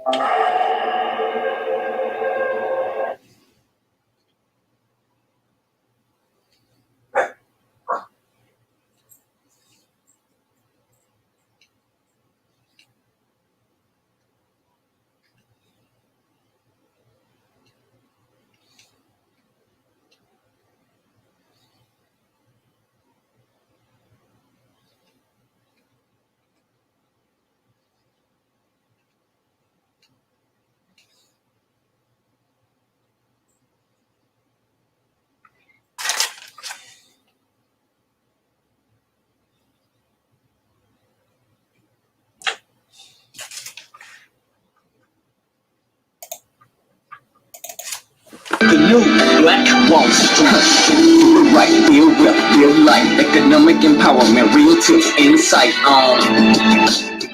The new Black Wall Street. Right, build wealth, build life, economic empowerment, real tips, insight on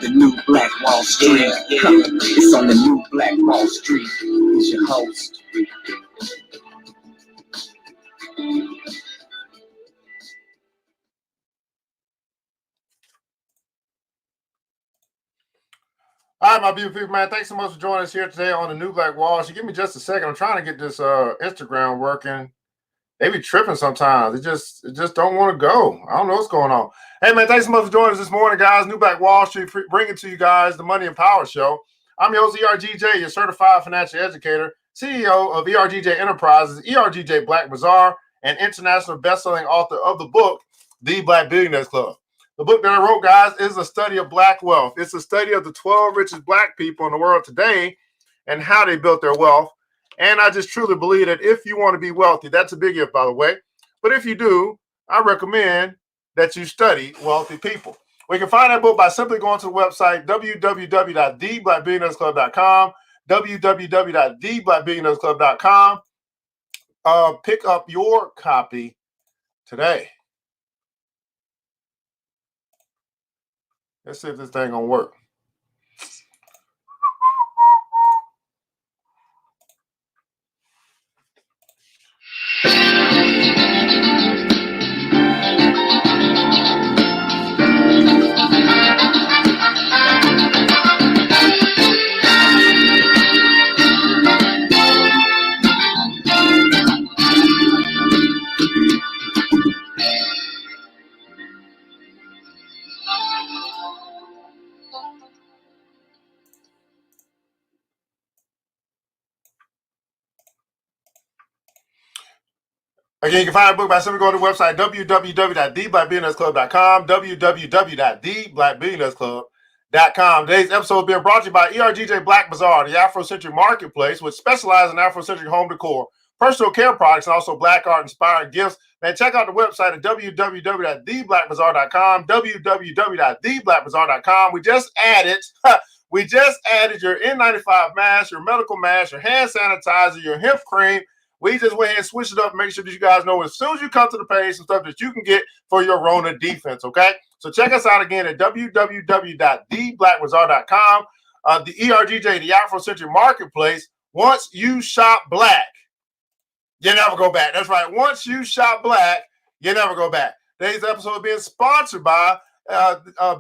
the new Black Wall Street. It's on the new Black Wall Street. It's your host. All right, my beautiful people, man. Thanks so much for joining us here today on the new Black Wall Street. Give me just a second. I'm trying to get this Instagram working. They be tripping sometimes. It just don't want to go. I don't know what's going on. Hey, man, thanks so much for joining us this morning, guys. New Black Wall Street, bringing to you guys the Money and Power Show. I'm your host, ERGJ, your certified financial educator, CEO of ERGJ Enterprises, ERGJ Black Bazaar, and international best-selling author of the book, The Black Billionaires Club. The book that I wrote, guys, is a study of Black wealth. It's a study of the 12 richest Black people in the world today and how they built their wealth. And I just truly believe that if you want to be wealthy, that's a big if, by the way. But if you do, I recommend that you study wealthy people. We can find that book by simply going to the website, www.theblackbillionairesclub.com, www.theblackbillionairesclub.com. Pick up your copy today. Let's see if this thing gonna work. Again, you can find a book by simply going to the website, www.theblackbillionairesclub.com, www.theblackbillionairesclub.com. Today's episode is being brought to you by ERGJ Black Bazaar, the Afrocentric marketplace, which specializes in Afrocentric home decor, personal care products, and also Black art-inspired gifts. Man, check out the website at www.theblackbazaar.com, www.theblackbazaar.com. We just added your N95 mask, your medical mask, your hand sanitizer, your hemp cream. We just went ahead and switched it up and make sure that you guys know as soon as you come to the page, some stuff that you can get for your Rona defense, okay? So check us out again at www.theblackbazaar.com. The ERGJ, the Afrocentric marketplace. Once you shop Black, you never go back. That's right. Once you shop Black, you never go back. Today's episode is being sponsored by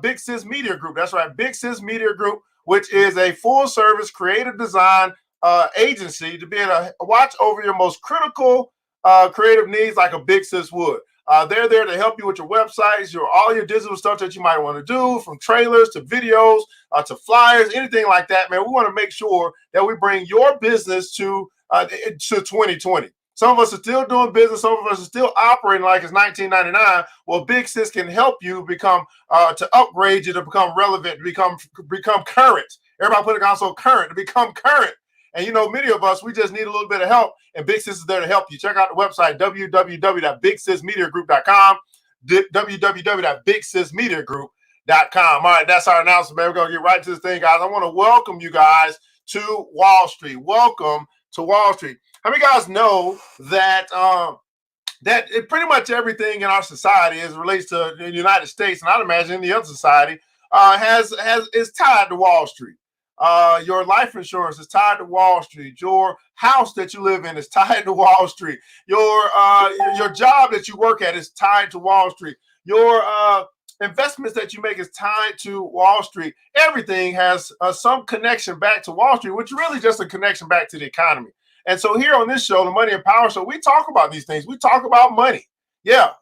Big Sis Media Group. That's right. Big Sis Media Group, which is a full-service creative design agency to be able to watch over your most critical creative needs like a Big Sis would. They're there to help you with your websites, all your digital stuff that you might want to do, from trailers to videos to flyers, anything like that, man. We want to make sure that we bring your business to 2020. Some of us are still doing business. Some of us are still operating like it's 1999. Well, Big Sis can help you become to upgrade you to become relevant, to become current. Everybody put it also current, to become current. And, you know, many of us, we just need a little bit of help, and Big Sis is there to help you. Check out the website, www.bigsismediagroup.com, www.bigsismediagroup.com. All right, that's our announcement, man. We're going to get right to this thing, guys. I want to welcome you guys to Wall Street. Welcome to Wall Street. How many guys know that pretty much everything in our society as it relates to the United States, and I'd imagine any other society, is tied to Wall Street? Your life insurance is tied to Wall Street. Your house that you live in is tied to Wall Street. Your job that you work at is tied to Wall Street. Your investments that you make is tied to Wall Street. Everything has some connection back to Wall Street, which is really just a connection back to the economy. And so here on this show, the Money and Power Show, we talk about these things. We talk about money. Yeah.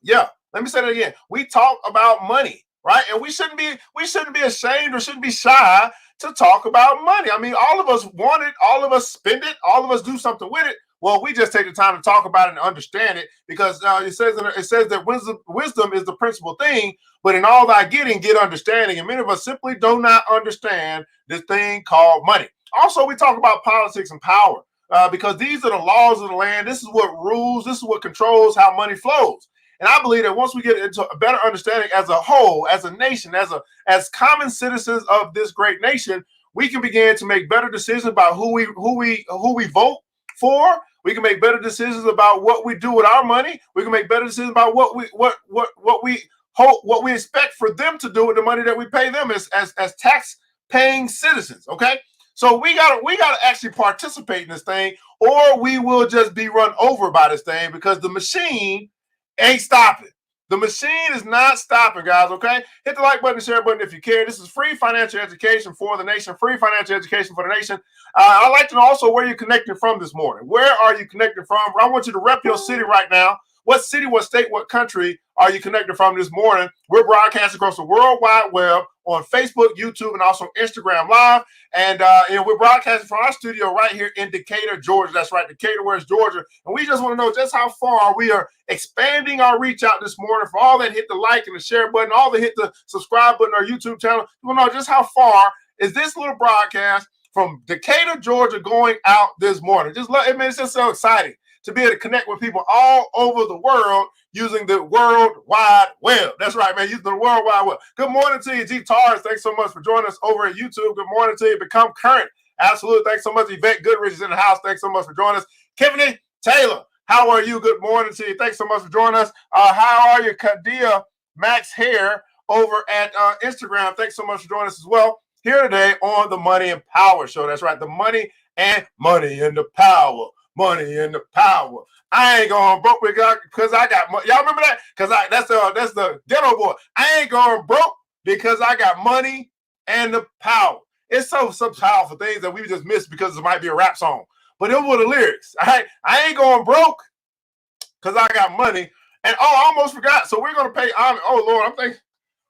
Let me say that again. We talk about money, right? And we shouldn't be ashamed or shouldn't be shy to talk about money. I mean, all of us want it, all of us spend it, all of us do something with it. Well, we just take the time to talk about it and understand it, because it says that wisdom is the principal thing, but in all thy getting, get understanding. And many of us simply do not understand this thing called money. Also, we talk about politics and power because these are the laws of the land. This is what rules. This is what controls how money flows. And I believe that once we get into a better understanding as a whole, as a nation, as common citizens of this great nation, we can begin to make better decisions about who we vote for. We can make better decisions about what we do with our money. We can make better decisions about what we hope, what we expect for them to do with the money that we pay them as tax paying citizens. Okay, so we gotta actually participate in this thing, or we will just be run over by this thing, because the machine ain't stopping. The machine is not stopping, guys, okay? Hit the like button and share button if you care. This is free financial education for the nation, free financial education for the nation. I'd like to know also where you're connecting from this morning. Where are you connecting from? I want you to rep your city right now. What city, what state, what country are you connected from this morning? We're broadcasting across the World Wide Web on Facebook, YouTube, and also Instagram Live. And we're broadcasting from our studio right here in Decatur, Georgia. That's right, Decatur, where's Georgia? And we just want to know just how far we are expanding our reach out this morning. For all that hit the like and the share button, all that hit the subscribe button on our YouTube channel, we want to know just how far is this little broadcast from Decatur, Georgia, going out this morning. It's just so exciting to be able to connect with people all over the world using the World Wide Web. That's right, man, using the World Wide Web. Good morning to you, G Tars. Thanks so much for joining us over at YouTube. Good morning to you, Become Current. Absolutely. Thanks so much. Yvette Goodrich is in the house. Thanks so much for joining us. Tiffany Taylor, how are you? Good morning to you. Thanks so much for joining us. How are you, Kadia Max Hair over at Instagram? Thanks so much for joining us as well. Here today on the Money and Power Show. That's right, the money and the power. Money and the power. I ain't going broke because I got money. Y'all remember that? Because that's the ghetto boy. I ain't going broke because I got money and the power. It's some powerful things that we just missed because it might be a rap song. But it were the lyrics. I ain't going broke because I got money. And I almost forgot. So we're gonna pay homage. Oh Lord,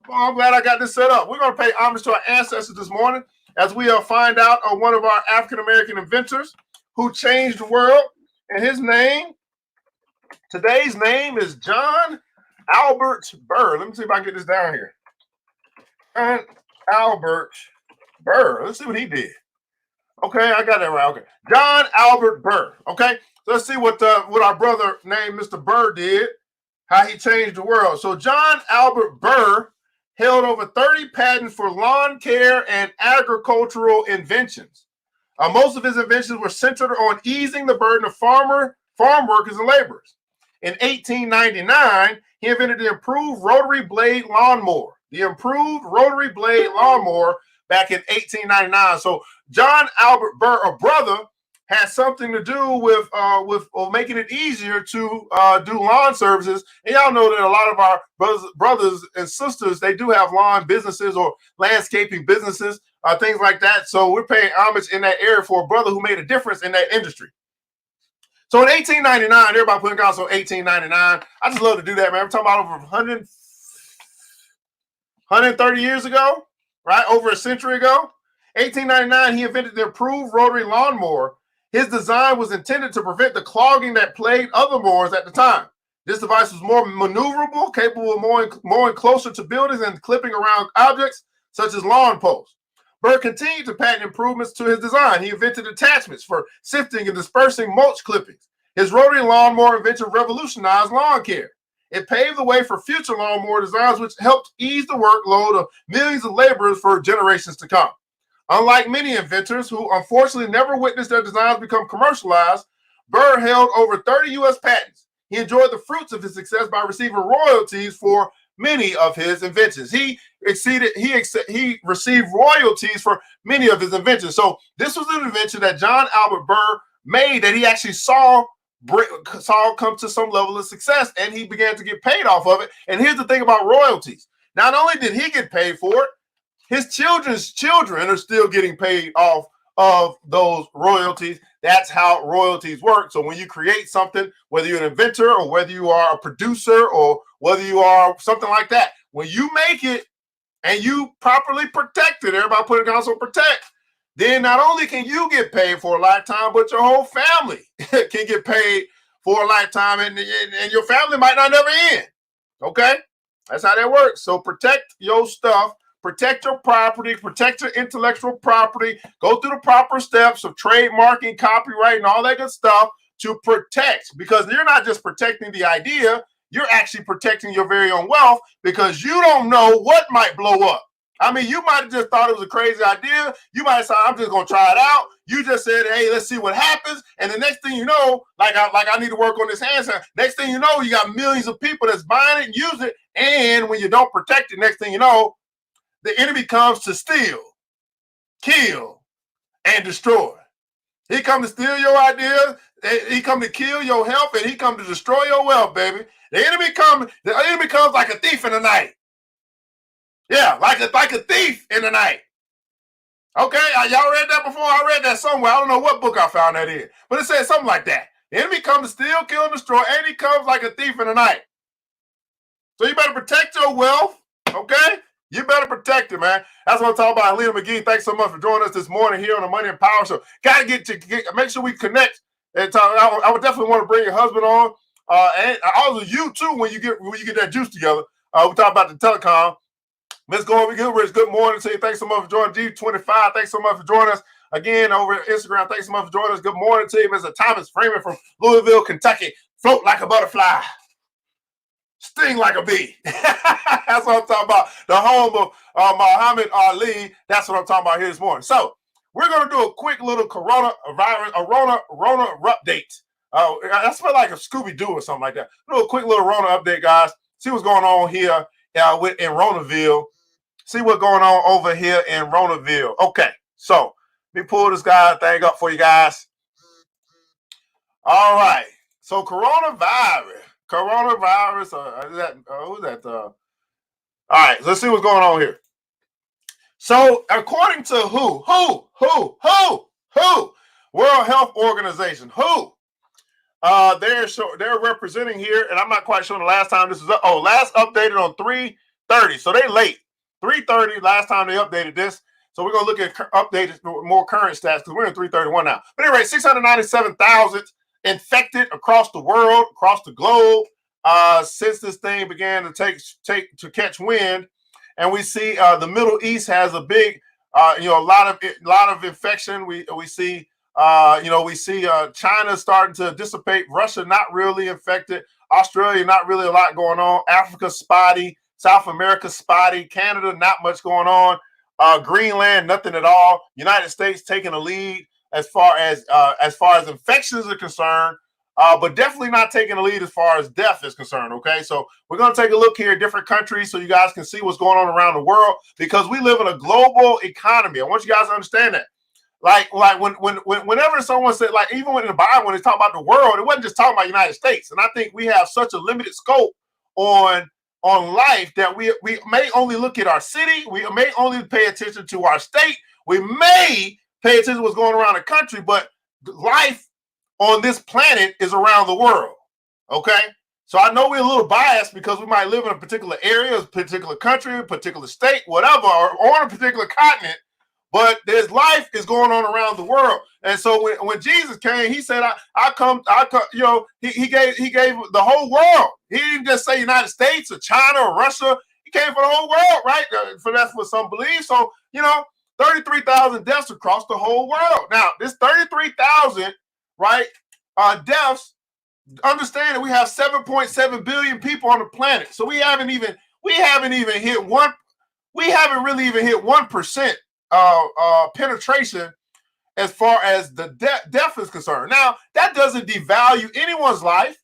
I'm glad I got this set up. We're gonna pay homage to our ancestors this morning as we find out one of our African American inventors who changed the world. And today's name is John Albert Burr. Let me see if I can get this down here. John Albert Burr. Let's see what he did. Okay, I got that right. Okay, John Albert Burr. Okay, so let's see what our brother named Mr. Burr did, how he changed the world. So John Albert Burr held over 30 patents for lawn care and agricultural inventions. Most of his inventions were centered on easing the burden of farm workers and laborers. In 1899, he invented the improved rotary blade lawnmower. Back in 1899. So John Albert Burr, a brother, has something to do with making it easier to do lawn services. And y'all know that a lot of our brothers and sisters, they do have lawn businesses or landscaping businesses, things like that. So we're paying homage in that area for a brother who made a difference in that industry. So in 1899, everybody putting down so 1899. I just love to do that, man. I'm talking about over 130 years ago, right? Over a century ago. 1899, he invented the improved rotary lawnmower. His design was intended to prevent the clogging that plagued other mowers at the time. This device was more maneuverable, capable of mowing closer to buildings and clipping around objects such as lawn posts. Burr continued to patent improvements to his design. He invented attachments for sifting and dispersing mulch clippings. His rotary lawnmower invention revolutionized lawn care. It paved the way for future lawnmower designs, which helped ease the workload of millions of laborers for generations to come. Unlike many inventors who unfortunately never witnessed their designs become commercialized, Burr held over 30 U.S. patents. He enjoyed the fruits of his success by receiving royalties for many of his inventions. He received royalties for many of his inventions. So this was an invention that John Albert Burr made that he actually saw come to some level of success, and he began to get paid off of it. And here's the thing about royalties. Not only did he get paid for it, his children's children are still getting paid off of those royalties. That's how royalties work. So when you create something, whether you're an inventor or whether you are a producer or whether you are something like that, when you make it and you properly protect it, everybody put it also protect, then not only can you get paid for a lifetime, but your whole family can get paid for a lifetime, and your family might not never end. Okay? That's how that works. So protect your stuff, protect your property, protect your intellectual property, go through the proper steps of trademarking, copyright, and all that good stuff to protect, because you're not just protecting the idea, you're actually protecting your very own wealth, because you don't know what might blow up. I mean, you might have just thought it was a crazy idea. You might have said, I'm just going to try it out. You just said, hey, let's see what happens. And the next thing you know, I need to work on this hand sign. Next thing you know, you got millions of people that's buying it and use it. And when you don't protect it, next thing you know, the enemy comes to steal, kill, and destroy. He comes to steal your ideas. He comes to kill your health, and he comes to destroy your wealth, baby. The enemy comes like a thief in the night. Yeah, like a thief in the night. Okay, y'all read that before? I read that somewhere. I don't know what book I found that in, but it says something like that. The enemy comes to steal, kill, and destroy, and he comes like a thief in the night. So you better protect your wealth, okay? You better protect it, man. That's what I'm talking about. Lena McGee, thanks so much for joining us this morning here on the Money and Power Show. Got to make sure we connect. And I would definitely want to bring your husband on, and also you too when you get that juice together. We talk about the telecom. Let's go over here, Rich. Good morning to you. Thanks so much for joining G25. Thanks so much for joining us again over at Instagram. Thanks so much for joining us. Good morning to you, Mr. Thomas Freeman from Louisville, Kentucky. Float like a butterfly, sting like a bee. That's what I'm talking about. The home of Muhammad Ali. That's what I'm talking about here this morning. So we're going to do a quick little coronavirus, Rona update. I feel like a Scooby-Doo or something like that. Do a quick little Rona update, guys. See what's going on here in Ronaville. See what's going on over here in Ronaville. Okay, so let me pull this thing up for you guys. All right. So coronavirus. Who's that? All right, let's see what's going on here. So according to who? World Health Organization. They're representing here, and I'm not quite sure the last time this is up. Oh, last updated on 3/30. So they late. 3/30 last time they updated this. So we're gonna look at updated more current stats because we're in 3/31 now. But anyway, 697,000 infected across the world, across the globe, since this thing began to catch wind. And we see the Middle East has a big, a lot of infection. We see. We see China starting to dissipate. Russia not really infected. Australia not really a lot going on. Africa spotty. South America spotty. Canada not much going on. Greenland nothing at all. United States taking a lead as far as infections are concerned, but definitely not taking a lead as far as death is concerned. Okay, so we're going to take a look here at different countries so you guys can see what's going on around the world because we live in a global economy. I want you guys to understand that. Like whenever someone said, like even when in the Bible, when they talk about the world, it wasn't just talking about the United States. And I think we have such a limited scope on life that we may only look at our city. We may only pay attention to our state. We may pay attention to what's going around the country, but life on this planet is around the world. Okay. So I know we're a little biased because we might live in a particular area, a particular country, a particular state, whatever, or on a particular continent. But there's life is going on around the world. And so when Jesus came, he said, I come, he gave the whole world. He didn't just say United States or China or Russia. He came for the whole world, right? That's what some believe. So, 33,000 deaths across the whole world. Now, this 33,000, right, deaths, understand that we have 7.7 billion people on the planet. So we haven't really even hit 1%. Penetration as far as the death is concerned. Now, that doesn't devalue anyone's life,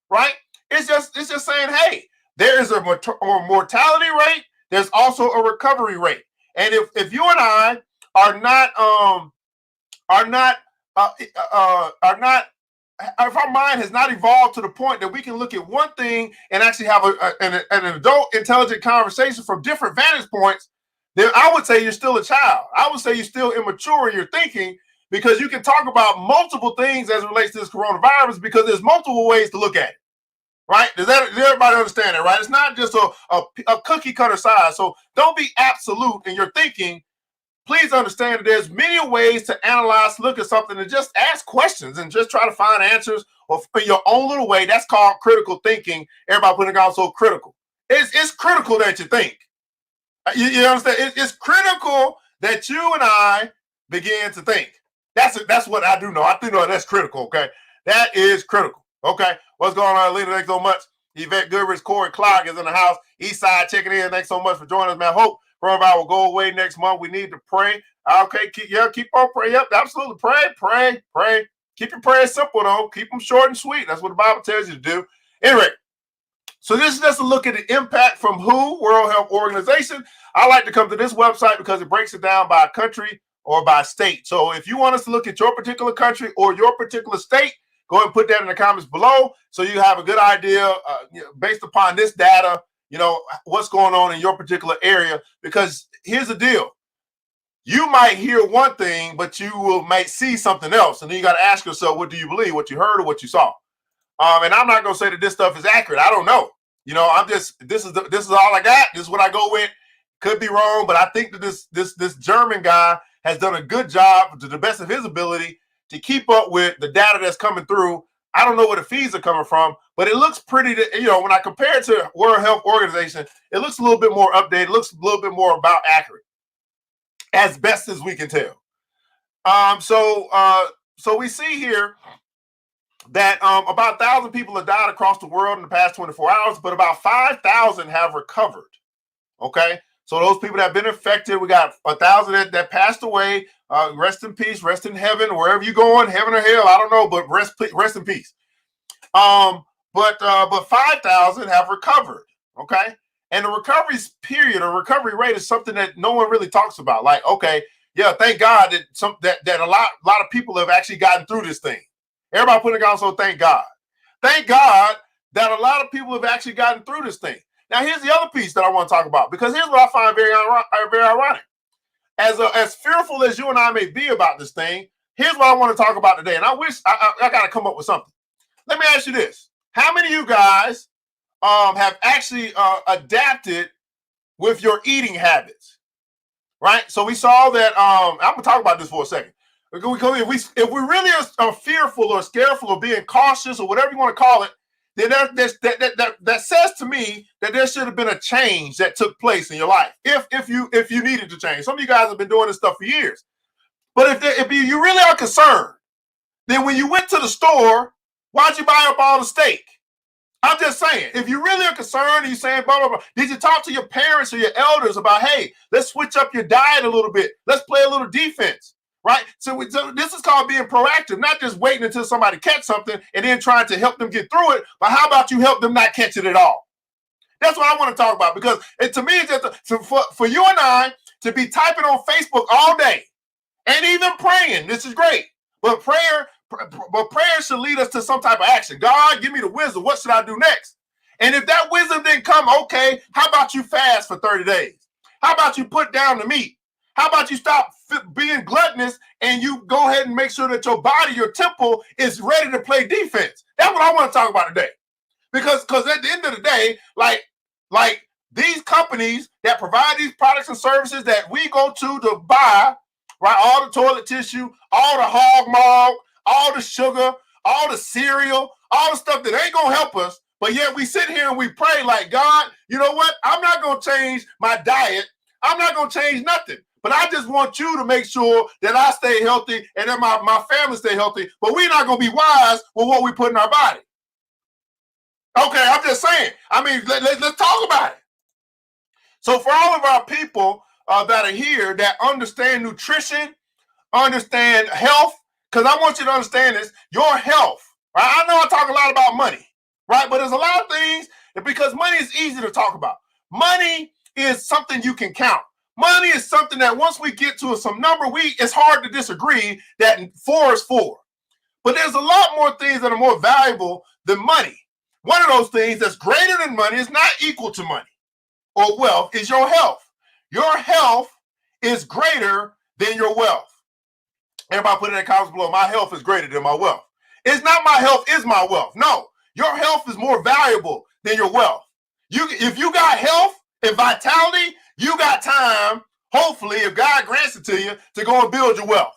right? It's just saying, hey, there is a mortality rate. There's also a recovery rate. And if you and I are not if our mind has not evolved to the point that we can look at one thing and actually have an adult, intelligent conversation from different vantage points, then I would say you're still a child. I would say you're still immature in your thinking, because you can talk about multiple things as it relates to this coronavirus, because there's multiple ways to look at it, right? Does everybody understand that, right? It's not just a cookie cutter size. So don't be absolute in your thinking. Please understand that there's many ways to analyze, look at something, and just ask questions and just try to find answers or in your own little way. That's called critical thinking. Everybody putting it on so critical. It's critical that you think. You understand? It's critical that you and I begin to think. That's what I do know. I do know that's critical, okay? That is critical, okay? What's going on, Alina? Thanks so much. Yvette Goodrich, Corey Clark is in the house. Eastside checking in. Thanks so much for joining us, man. Hope coronavirus will go away next month. We need to pray. Okay, keep on praying. Yep, absolutely. Pray. Keep your prayers simple, though. Keep them short and sweet. That's what the Bible tells you to do. Anyway, so this is just a look at the impact from WHO, World Health Organization. I like to come to this website because it breaks it down by country or by state. So if you want us to look at your particular country or your particular state, go ahead and put that in the comments below so you have a good idea based upon this data, what's going on in your particular area. Because here's the deal. You might hear one thing, but you might see something else. And then you got to ask yourself, what do you believe, what you heard or what you saw? And I'm not going to say that this stuff is accurate. I don't know. This is all I got. This is what I go with. Could be wrong, but I think that this German guy has done a good job to the best of his ability to keep up with the data that's coming through. I don't know where the feeds are coming from, but it looks pretty, when I compare it to World Health Organization, it looks a little bit more updated, looks a little bit more about accurate, as best as we can tell. So we see here that about 1,000 people have died across the world in the past 24 hours, but about 5,000 have recovered. Okay. So those people that have been infected, we got 1,000 that passed away. Rest in peace, rest in heaven, wherever you're going, heaven or hell, I don't know, but rest in peace. But 5,000 have recovered. Okay. And the recovery period or recovery rate is something that no one really talks about. Like, okay, yeah, thank God that a lot of people have actually gotten through this thing. Everybody putting it on, so thank God. Thank God that a lot of people have actually gotten through this thing. Now, here's the other piece that I want to talk about, because here's what I find very ironic. As fearful as you and I may be about this thing, here's what I want to talk about today. And I wish I got to come up with something. Let me ask you this. How many of you guys have actually adapted with your eating habits? Right? So we saw that, I'm going to talk about this for a second. If we really are fearful or scareful of being cautious or whatever you want to call it, then that says to me that there should have been a change that took place in your life if you needed to change. Some of you guys have been doing this stuff for years, but if you really are concerned, then when you went to the store, why'd you buy up all the steak? I'm just saying, if you really are concerned and you're saying blah blah blah, did you talk to your parents or your elders about, hey, let's switch up your diet a little bit, let's play a little defense? Right? So this is called being proactive, not just waiting until somebody catch something and then trying to help them get through it, but how about you help them not catch it at all? That's what I want to talk about, because to me, it's just for you and I to be typing on Facebook all day and even praying. This is great, but prayer should lead us to some type of action. God, give me the wisdom. What should I do next? And if that wisdom didn't come, okay, how about you fast for 30 days? How about you put down the meat? How about you stop being gluttonous and you go ahead and make sure that your body, your temple is ready to play defense? That's what I want to talk about today. Because at the end of the day, like these companies that provide these products and services that we go to buy, right? All the toilet tissue, all the hog maw, all the sugar, all the cereal, all the stuff that ain't going to help us. But yet we sit here and we pray like, God, you know what? I'm not going to change my diet. I'm not going to change nothing. But I just want you to make sure that I stay healthy and that my family stay healthy. But we're not going to be wise with what we put in our body. Okay, I'm just saying. I mean, let's talk about it. So for all of our people that are here that understand nutrition, understand health, because I want you to understand this, your health, right? I know I talk a lot about money, right? But there's a lot of things, because money is easy to talk about. Money is something you can count. Money is something that once we get to some number, it's hard to disagree that 4 is 4. But there's a lot more things that are more valuable than money. One of those things that's greater than money is not equal to money or wealth is your health. Your health is greater than your wealth. Everybody put in the comments below, my health is greater than my wealth. It's not my health is my wealth. No, your health is more valuable than your wealth. If you got health and vitality, you got time, hopefully, if God grants it to you, to go and build your wealth.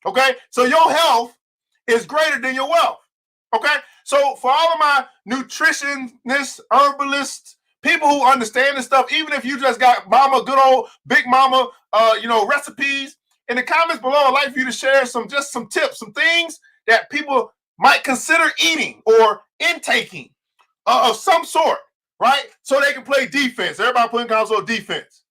Okay? So your health is greater than your wealth. Okay? So for all of my nutritionists, herbalists, people who understand this stuff, even if you just got mama, good old big mama, recipes, in the comments below, I'd like for you to share some tips, some things that people might consider eating or intaking of some sort, right? So they can play defense. Everybody putting comments on defense.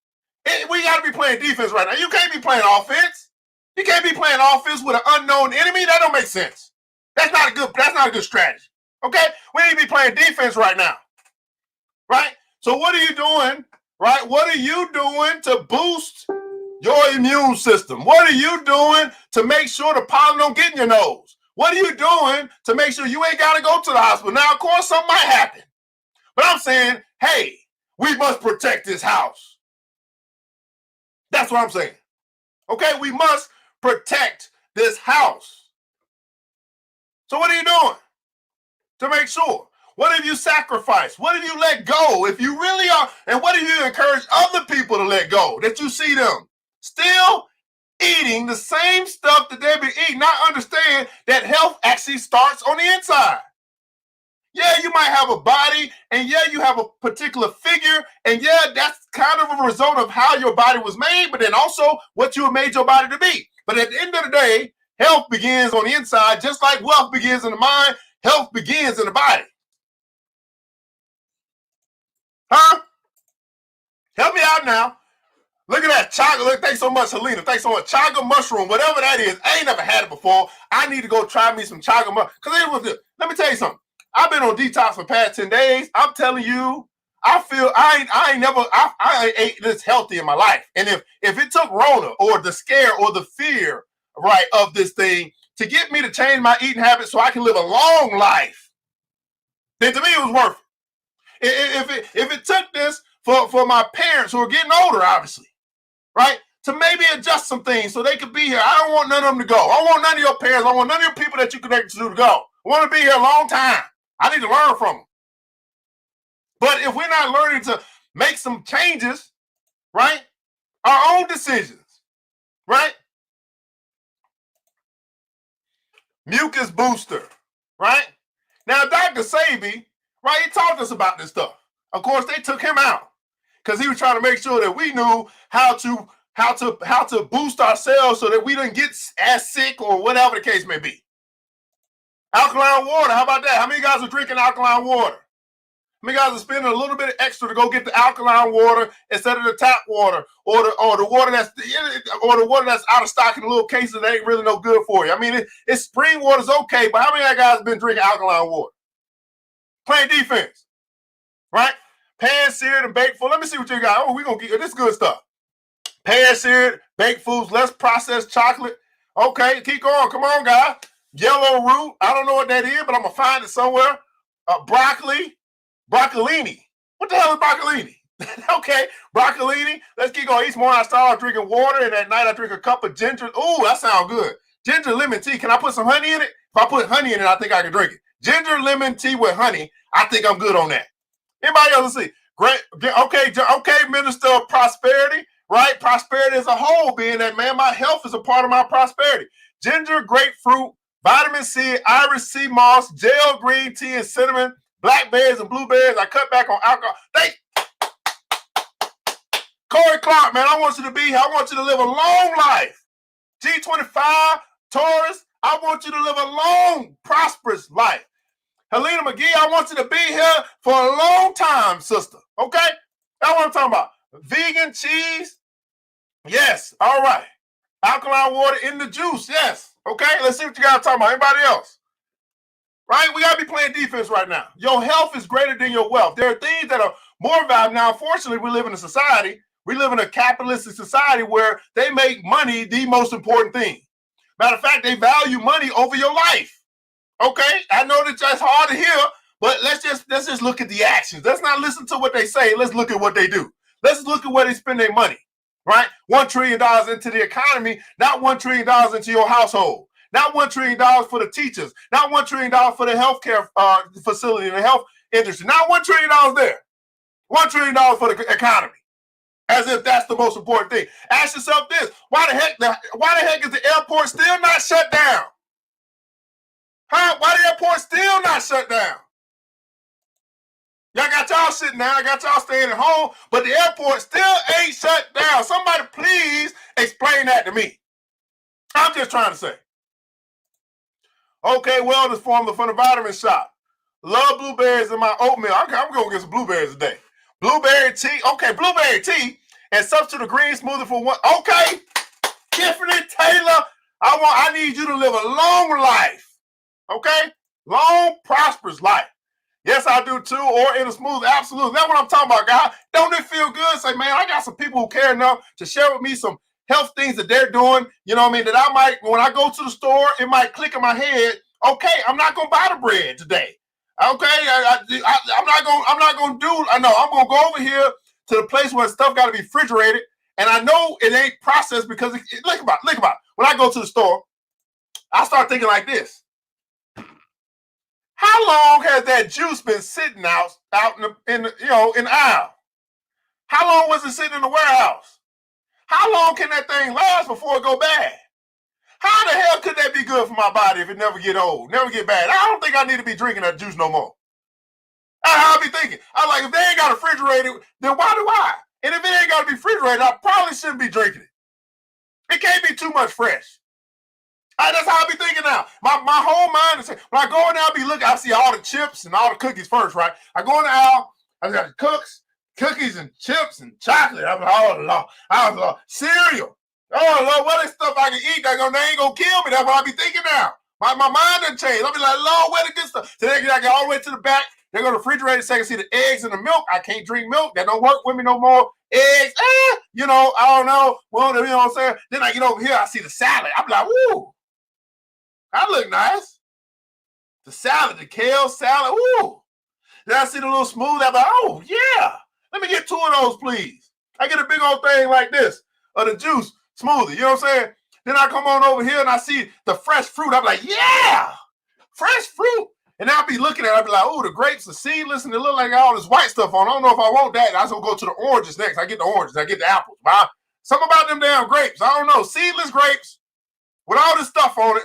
We got to be playing defense right now. You can't be playing offense. You can't be playing offense with an unknown enemy. That don't make sense. That's not a good strategy. Okay? We need to be playing defense right now. Right? So what are you doing? Right? What are you doing to boost your immune system? What are you doing to make sure the pollen don't get in your nose? What are you doing to make sure you ain't got to go to the hospital? Now, of course, something might happen. But I'm saying, hey, we must protect this house. That's what I'm saying. Okay? We must protect this house. So what are you doing to make sure? What have you sacrificed? What have you let go? If you really are, and what have you encouraged other people to let go? That you see them still eating the same stuff that they've been eating, not understand that health actually starts on the inside. Yeah, you might have a body, and yeah, you have a particular figure, and yeah, that's kind of a result of how your body was made, but then also what you have made your body to be. But at the end of the day, health begins on the inside, just like wealth begins in the mind, health begins in the body. Huh? Help me out now. Look at that chaga. Look, thanks so much, Helena. Thanks so much. Chaga mushroom, whatever that is. I ain't never had it before. I need to go try me some chaga mushroom. Because let me tell you something. I've been on detox for the past 10 days. I'm telling you, I feel I ate this healthy in my life. And if it took Rona or the scare or the fear, right, of this thing to get me to change my eating habits so I can live a long life, then to me it was worth it. If it took this for my parents who are getting older, obviously, right, to maybe adjust some things so they could be here. I don't want none of them to go. I don't want none of your parents. I don't want none of your people that you connected to go. I want to be here a long time. I need to learn from them. But if we're not learning to make some changes, right, our own decisions, right? Mucus booster, right? Now, Dr. Sebi, right, he taught us about this stuff. Of course, they took him out because he was trying to make sure that we knew how to boost ourselves so that we didn't get as sick or whatever the case may be. Alkaline water, how about that? How many guys are drinking alkaline water? How many guys are spending a little bit extra to go get the alkaline water instead of the tap water or the water that's out of stock in a little cases that ain't really no good for you? I mean, it's spring water's okay, but how many of you guys have been drinking alkaline water? Playing defense, right? Pan-seared and baked food. Let me see what you got. Oh, we're going to get this good stuff. Pan-seared, baked foods, less processed chocolate. Okay, keep going. Come on, guys. Yellow root. I don't know what that is, but I'm going to find it somewhere. Broccoli. Broccolini. What the hell is broccolini? Okay, broccolini. Let's keep going. Each morning I start off drinking water, and at night I drink a cup of ginger. Ooh, that sounds good. Ginger lemon tea. Can I put some honey in it? If I put honey in it, I think I can drink it. Ginger lemon tea with honey. I think I'm good on that. Anybody else see? Great. Okay, Minister of Prosperity, right? Prosperity as a whole being that, man, my health is a part of my prosperity. Ginger, grapefruit, vitamin C, Irish sea moss, gel green tea, and cinnamon, blackberries and blueberries. I cut back on alcohol. Corey Clark, man, I want you to be here. I want you to live a long life. G25, Taurus, I want you to live a long, prosperous life. Helena McGee, I want you to be here for a long time, sister. Okay? That's what I'm talking about. Vegan cheese? Yes. All right. Alkaline water in the juice? Yes. Okay? Let's see what you got to talk about. Anybody else? Right? We got to be playing defense right now. Your health is greater than your wealth. There are things that are more valuable. Now, unfortunately, we live in a society. We live in a capitalistic society where they make money the most important thing. Matter of fact, they value money over your life. Okay, I know that that's hard to hear, but let's just look at the actions. Let's not listen to what they say. Let's look at what they do. Let's look at where they spend their money. Right, $1 trillion into the economy, not $1 trillion into your household. Not $1 trillion for the teachers. Not $1 trillion for the healthcare facility and the health industry. Not $1 trillion there. $1 trillion for the economy. As if that's the most important thing. Ask yourself this: why the heck is the airport still not shut down? Huh? Why the airport still not shut down? Y'all got y'all sitting down, I got y'all staying at home, but the airport still ain't shut down. Somebody please explain that to me. I'm just trying to say. Okay, wellness formula from the vitamin shop. Love blueberries in my oatmeal. I'm going to get some blueberries today. Blueberry tea. Okay, blueberry tea and substitute a green smoothie for one. Okay, Tiffany Taylor, I need you to live a long life. Okay, long, prosperous life. Yes, I do too, or in a smooth, absolutely. That's what I'm talking about, guys. Don't it feel good? Say, man, I got some people who care enough to share with me some health things that they're doing, you know what I mean, that I might, when I go to the store, it might click in my head, okay, I'm not going to buy the bread today. Okay, I'm not going to do, I know, I'm going to go over here to the place where stuff got to be refrigerated, and I know it ain't processed because, think about it. When I go to the store, I start thinking like this. How long has that juice been sitting out in the aisle? How long was it sitting in the warehouse? How long can that thing last before it go bad? How the hell could that be good for my body if it never get old, never get bad? I don't think I need to be drinking that juice no more. I'll be thinking, I'm like, if they ain't got a refrigerator, then why do I? And if it ain't got to be refrigerated, I probably shouldn't be drinking it. It can't be too much fresh. That's how I be thinking now. My whole mind is, when I go in there, I be looking, I see all the chips and all the cookies first, right? I go in the aisle, I got the cookies and chips and chocolate. I'm like, oh Lord, cereal. Oh Lord, what is stuff I can eat? They ain't gonna kill me. That's what I be thinking now. My mind done changed. I'll be like, Lord, where the good stuff? So I get all the way to the back. They go to the refrigerator so I can see the eggs and the milk. I can't drink milk. That don't work with me no more. Eggs, I don't know. Well, you know what I'm saying? Then I get over here, I see the salad. I'm like, woo. That look nice. The salad, the kale salad. Ooh. Then I see the little smooth. I'm like, oh, yeah. Let me get 2 of those, please. I get a big old thing like this of the juice smoothie. You know what I'm saying? Then I come on over here and I see the fresh fruit. I'm like, yeah, fresh fruit. And I'll be looking at it. I'll be like, oh, the grapes are seedless and they look like all this white stuff on. I don't know if I want that. I just go to the oranges next. I get the oranges. I get the apples. Something about them damn grapes. I don't know. Seedless grapes with all this stuff on it.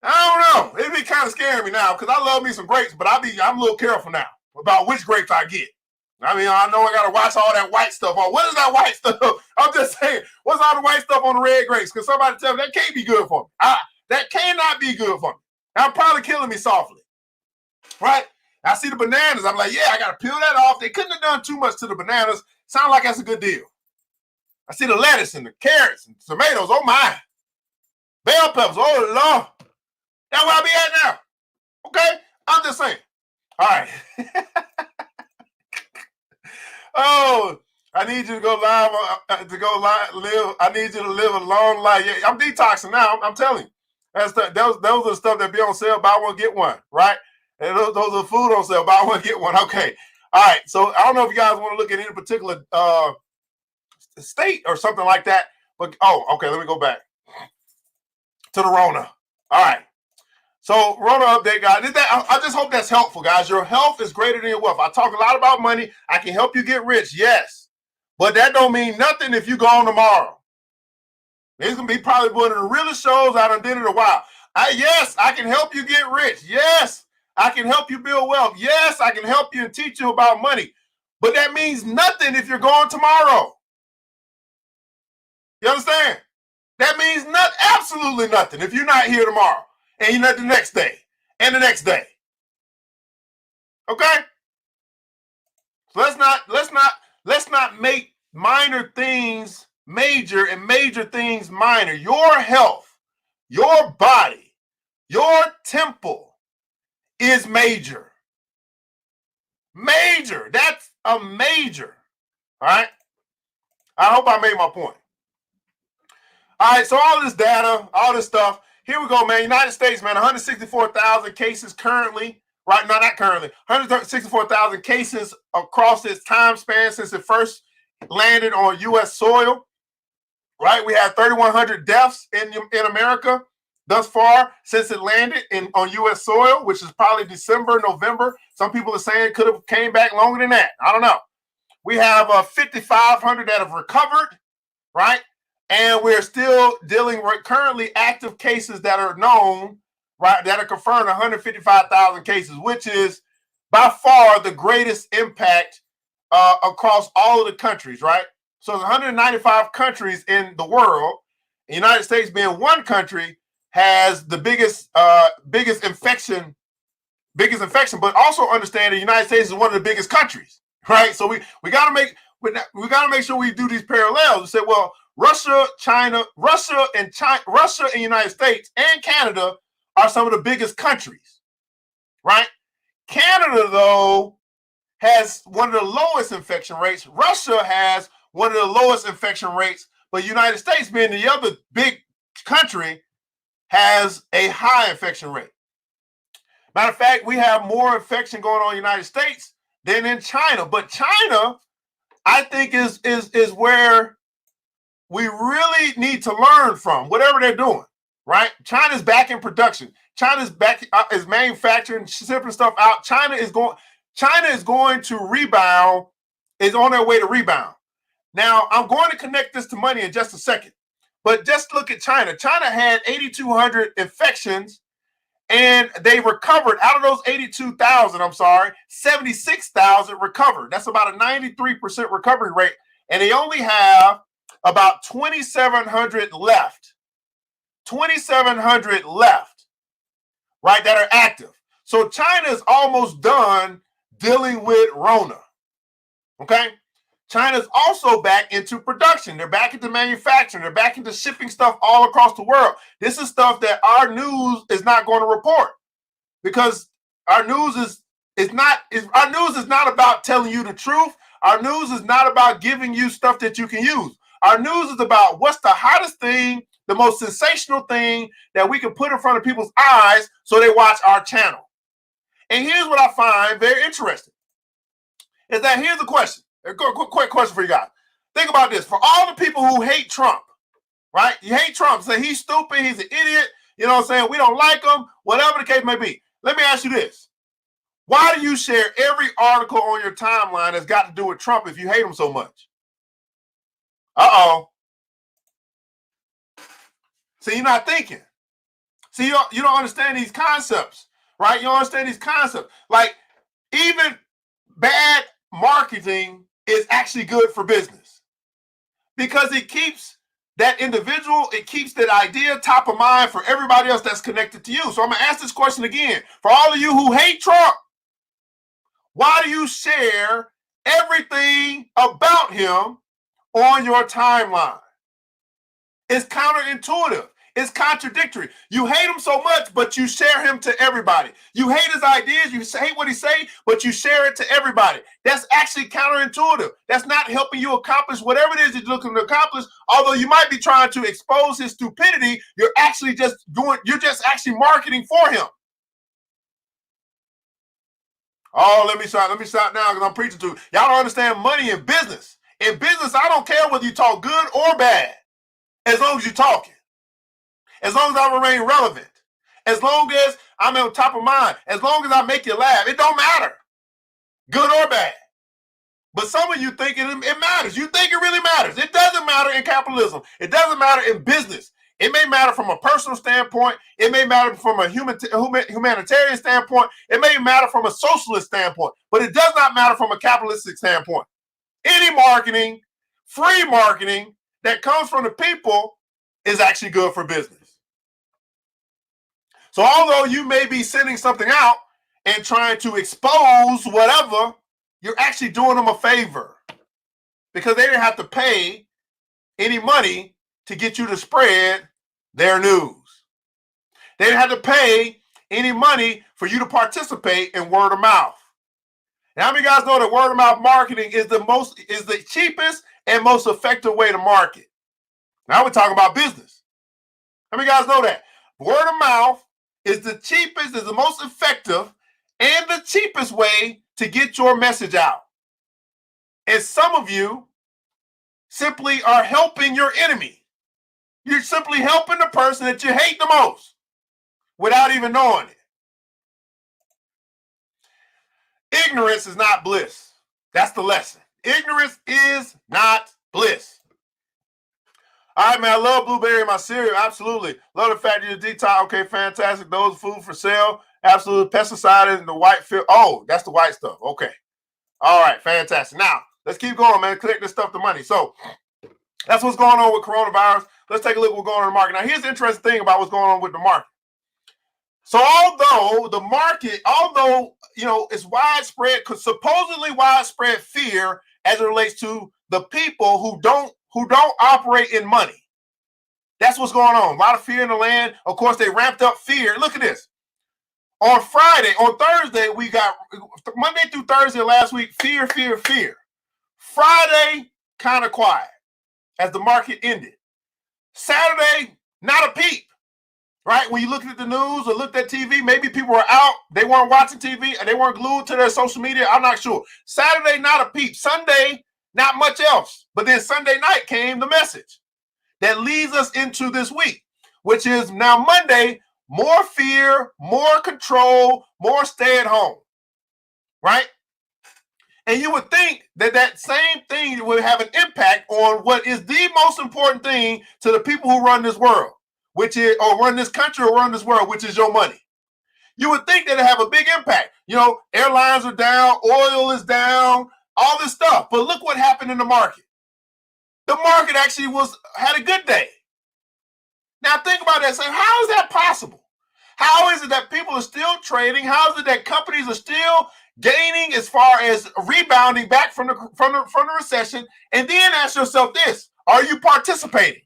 I don't know. It'd be kind of scaring me now because I love me some grapes, but I'm a little careful now about which grapes I get. I mean, I know I got to watch all that white stuff on. What is that white stuff? I'm just saying, what's all the white stuff on the red grapes? Because somebody tell me that can't be good for me. That cannot be good for me. I'm probably killing me softly. Right? I see the bananas. I'm like, yeah, I got to peel that off. They couldn't have done too much to the bananas. Sound like that's a good deal. I see the lettuce and the carrots and tomatoes. Oh, my. Bell peppers. Oh, Lord. That's where I be at now. Okay? I'm just saying. All right. Oh, I need you to go live, live. I need you to live a long life. Yeah, I'm detoxing now. I'm telling you. Those are the stuff that be on sale, buy one, get one, right? And those are the food on sale, buy one, get one. Okay. All right. So I don't know if you guys want to look at any particular state or something like that. But, okay, let me go back to the Rona. All right. So, Rona update, guys. I just hope that's helpful, guys. Your health is greater than your wealth. I talk a lot about money. I can help you get rich, yes. But that don't mean nothing if you go on tomorrow. It's going to be probably one of the realest shows I done did in a while. Yes, I can help you get rich. Yes, I can help you build wealth. Yes, I can help you and teach you about money. But that means nothing if you're going tomorrow. You understand? That means absolutely nothing if you're not here tomorrow. And you're not the next day, and the next day. Okay? So let's not make minor things major and major things minor. Your health, your body, your temple is major. Major. That's a major. All right? I hope I made my point. All right, so all this data, all this stuff, here we go, man. United States, man, 164,000 cases currently. Right, no, not currently. 164,000 cases across its time span since it first landed on U.S. soil. Right, we had 3,100 deaths in America thus far since it landed on U.S. soil, which is probably December, November. Some people are saying it could have came back longer than that. I don't know. We have 5,500 that have recovered, right? And we're still dealing with currently active cases that are known, right, that are confirmed 155,000 cases, which is by far the greatest impact across all of the countries, right? So there's 195 countries in the world. The United States being one country has the biggest infection, but also understand the United States is one of the biggest countries, right? So we got to make sure we do these parallels and say, well, Russia and United States and Canada are some of the biggest countries, right? Canada, though, has one of the lowest infection rates. Russia has one of the lowest infection rates, but United States, being the other big country, has a high infection rate. Matter of fact, we have more infection going on in the United States than in China. But China, I think, is where we really need to learn from, whatever they're doing, right? China's back in production. China's back is manufacturing, shipping stuff out. China is going to rebound, is on their way to rebound. Now, I'm going to connect this to money in just a second, but just look at China. China had 8,200 infections, and they recovered. Out of those 82,000, 76,000 recovered. That's about a 93% recovery rate, and they only have about 2,700 left. 2,700 left, right, that are active. So China is almost done dealing with Rona, okay? China's also back into production. They're back into manufacturing. They're back into shipping stuff all across the world. This is stuff that our news is not going to report, because our news is not about telling you the truth. Our news is not about giving you stuff that you can use. Our news is about what's the hottest thing, the most sensational thing that we can put in front of people's eyes so they watch our channel. And here's what I find very interesting, is that here's the question. A quick question for you guys. Think about this. For all the people who hate Trump, right? You hate Trump, say he's stupid, he's an idiot, you know what I'm saying? We don't like him, whatever the case may be. Let me ask you this. Why do you share every article on your timeline that's got to do with Trump if you hate him so much? Uh-oh. See, you're not thinking. See, you don't understand these concepts, right? You don't understand these concepts. Like, even bad marketing is actually good for business, because it keeps that individual, it keeps that idea top of mind for everybody else that's connected to you. So I'm going to ask this question again. For all of you who hate Trump, why do you share everything about him on your timeline? It's counterintuitive. It's contradictory. You hate him so much, but you share him to everybody. You hate his ideas, you hate what he say, but you share it to everybody. That's actually counterintuitive. That's not helping you accomplish whatever it is you're looking to accomplish. Although you might be trying to expose his stupidity, you're just actually marketing for him. Oh, let me stop now, because I'm preaching to you. Y'all don't understand money in business. In business, I don't care whether you talk good or bad, as long as you're talking. As long as I remain relevant, as long as I'm on top of mind, as long as I make you laugh, it don't matter, good or bad. But some of you think it matters. You think it really matters. It doesn't matter in capitalism. It doesn't matter in business. It may matter from a personal standpoint. It may matter from a humanitarian standpoint. It may matter from a socialist standpoint. But it does not matter from a capitalistic standpoint. Any marketing, free marketing that comes from the people is actually good for business. So although you may be sending something out and trying to expose whatever, you're actually doing them a favor, because they didn't have to pay any money to get you to spread their news. They didn't have to pay any money for you to participate in word of mouth. Now, how many of you guys know that word of mouth marketing is the cheapest and most effective way to market? Now we're talking about business. How many of you guys know that? Word of mouth is the cheapest, is the most effective, and the cheapest way to get your message out. And some of you simply are helping your enemy. You're simply helping the person that you hate the most without even knowing it. Ignorance is not bliss. That's the lesson. Ignorance is not bliss. All right, man. I love blueberry in my cereal. Absolutely. Love the fact that you detox. Okay, fantastic. Those food for sale. Absolutely. Pesticide in the white field. Oh, that's the white stuff. Okay. All right, fantastic. Now, let's keep going, man. Connect this stuff to money. So that's what's going on with coronavirus. Let's take a look at what's going on in the market. Now, here's the interesting thing about what's going on with the market. So although the market, it's widespread, supposedly widespread fear as it relates to the people who don't operate in money. That's what's going on. A lot of fear in the land. Of course, they ramped up fear. Look at this. On Thursday, we got Monday through Thursday last week, fear. Friday, kind of quiet as the market ended. Saturday, not a peep. Right? When you looked at the news or looked at TV, maybe people were out, they weren't watching TV, and they weren't glued to their social media. I'm not sure. Saturday, not a peep. Sunday, not much else. But then Sunday night came the message that leads us into this week, which is now Monday, more fear, more control, more stay at home. Right? And you would think that same thing would have an impact on what is the most important thing to the people who run this world, which is, or run this country or run this world, which is your money. You would think that it have a big impact. Airlines are down, oil is down, all this stuff. But look what happened in the market. The market actually had a good day. Now think about that. Say, how is that possible? How is it that people are still trading? How is it that companies are still gaining as far as rebounding back from the recession? And then ask yourself this: are you participating?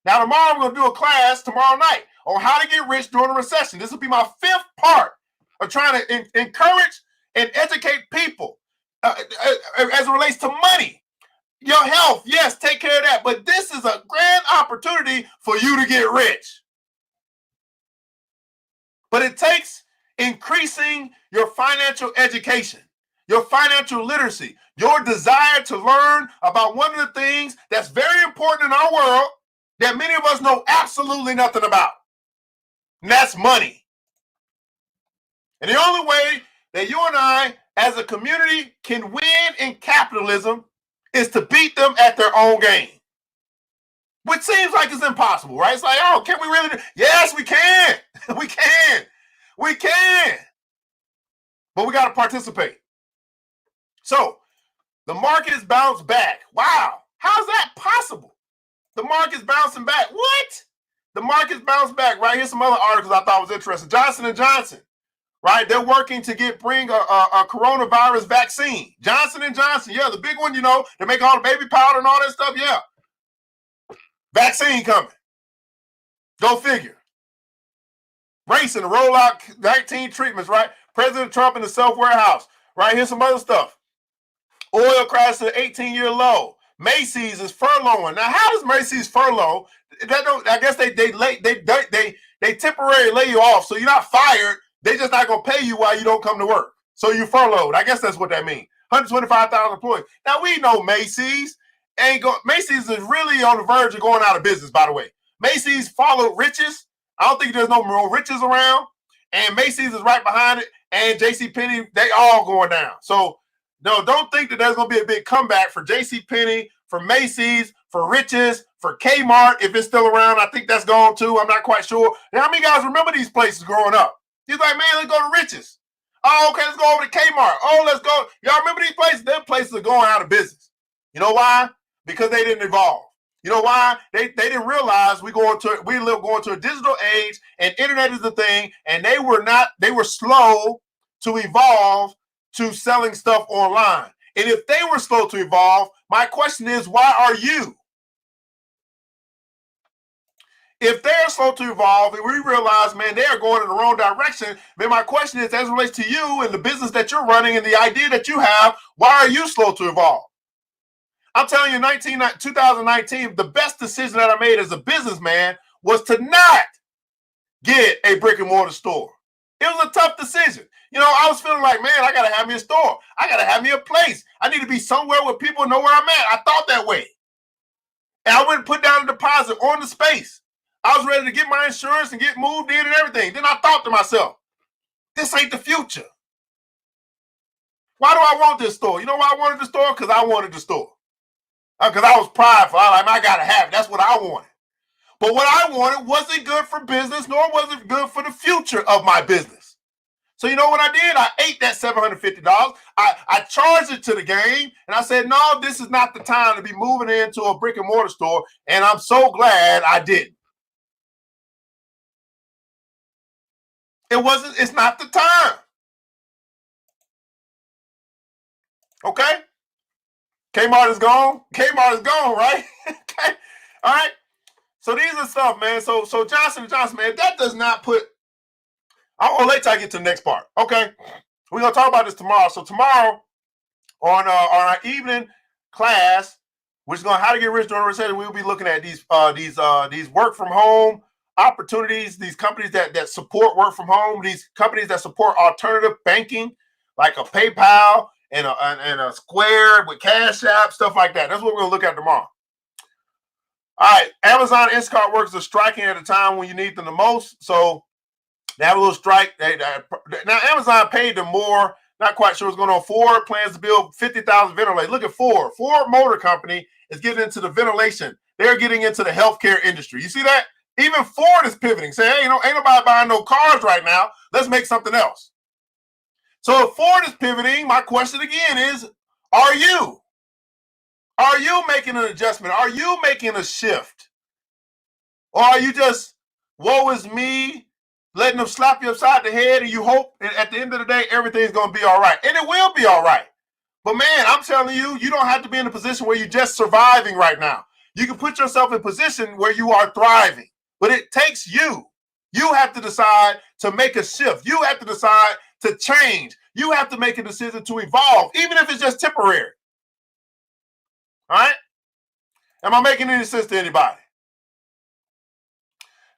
Now, tomorrow I'm going to do a class tomorrow night on how to get rich during a recession. This will be my 5th part of trying to encourage and educate people as it relates to money. Your health, yes, take care of that. But this is a grand opportunity for you to get rich. But it takes increasing your financial education, your financial literacy, your desire to learn about one of the things that's very important in our world that many of us know absolutely nothing about. And that's money. And the only way that you and I, as a community, can win in capitalism is to beat them at their own game. Which seems like it's impossible, right? It's like, oh, can we really do? Yes, we can. We can. We can. But we got to participate. So the market has bounced back. Wow. How's that possible? The market's bouncing back. What? The market's bounced back, right? Here's some other articles I thought was interesting. Johnson & Johnson, right? They're working to bring a coronavirus vaccine. Johnson & Johnson, yeah, the big one, they make all the baby powder and all that stuff, yeah. Vaccine coming. Go figure. Racing to roll out 19 treatments, right? President Trump in the self-warehouse, right? Here's some other stuff. Oil crashed to an 18-year low. Macy's is furloughing. Now, how does Macy's furlough? I guess they temporarily lay you off, so you're not fired. They just not gonna pay you while you don't come to work. So you furloughed. I guess that's what that means. 125,000 employees. Now we know Macy's Macy's is really on the verge of going out of business. By the way, Macy's followed Riches. I don't think there's no more Riches around, and Macy's is right behind it. And JCPenney, they all going down. So no, don't think that there's going to be a big comeback for JCPenney, for Macy's, for Riches, for Kmart, if it's still around. I think that's gone too. I'm not quite sure. Now, how many guys remember these places growing up? He's like, man, let's go to Riches. Oh, okay, let's go over to Kmart. Oh, let's go. Y'all remember these places? Them places are going out of business. You know why? Because they didn't evolve. You know why? They didn't realize we going to a digital age, and internet is the thing, and they were slow to evolve to selling stuff online. And if they were slow to evolve, my question is, why are you? If they're slow to evolve and we realize, man, they are going in the wrong direction, then my question is, as it relates to you and the business that you're running and the idea that you have, why are you slow to evolve? I'm telling you, 2019, the best decision that I made as a businessman was to not get a brick and mortar store. It was a tough decision. I was feeling like, man, I got to have me a store. I got to have me a place. I need to be somewhere where people know where I'm at. I thought that way. And I went and put down a deposit on the space. I was ready to get my insurance and get moved in and everything. Then I thought to myself, this ain't the future. Why do I want this store? You know why I wanted the store? Because I wanted the store. Because I was prideful. I got to have it. That's what I wanted. But what I wanted wasn't good for business, nor was it good for the future of my business. So you know what I did? I ate that $750. I charged it to the game, and I said, no, this is not the time to be moving into a brick and mortar store, and I'm so glad I didn't. It's not the time. Okay? Kmart is gone. Kmart is gone, right? Okay. All right. So these are stuff, man. So Johnson & Johnson, man, that does not put. I'll wait till I get to the next part. Okay. We're gonna talk about this tomorrow. So tomorrow on our evening class, which is gonna how to get rich during a recession, we'll be looking at these work from home opportunities, these companies that support work from home, these companies that support alternative banking, like a PayPal and a Square with Cash App, stuff like that. That's what we're gonna look at tomorrow. All right, Amazon Instacart workers are striking at a time when you need them the most. So they have a little strike. Now Amazon paid them more. Not quite sure what's going on. Ford plans to build 50,000 ventilators. Look at Ford. Ford Motor Company is getting into the ventilation. They're getting into the healthcare industry. You see that? Even Ford is pivoting, saying, hey, ain't nobody buying no cars right now. Let's make something else. So if Ford is pivoting, my question again is, are you? Are you making an adjustment? Are you making a shift? Or are you just, woe is me, letting them slap you upside the head and you hope at the end of the day, everything's going to be all right. And it will be all right. But man, I'm telling you, you don't have to be in a position where you're just surviving right now. You can put yourself in a position where you are thriving. But it takes you. You have to decide to make a shift. You have to decide to change. You have to make a decision to evolve, even if it's just temporary. All right? Am I making any sense to anybody?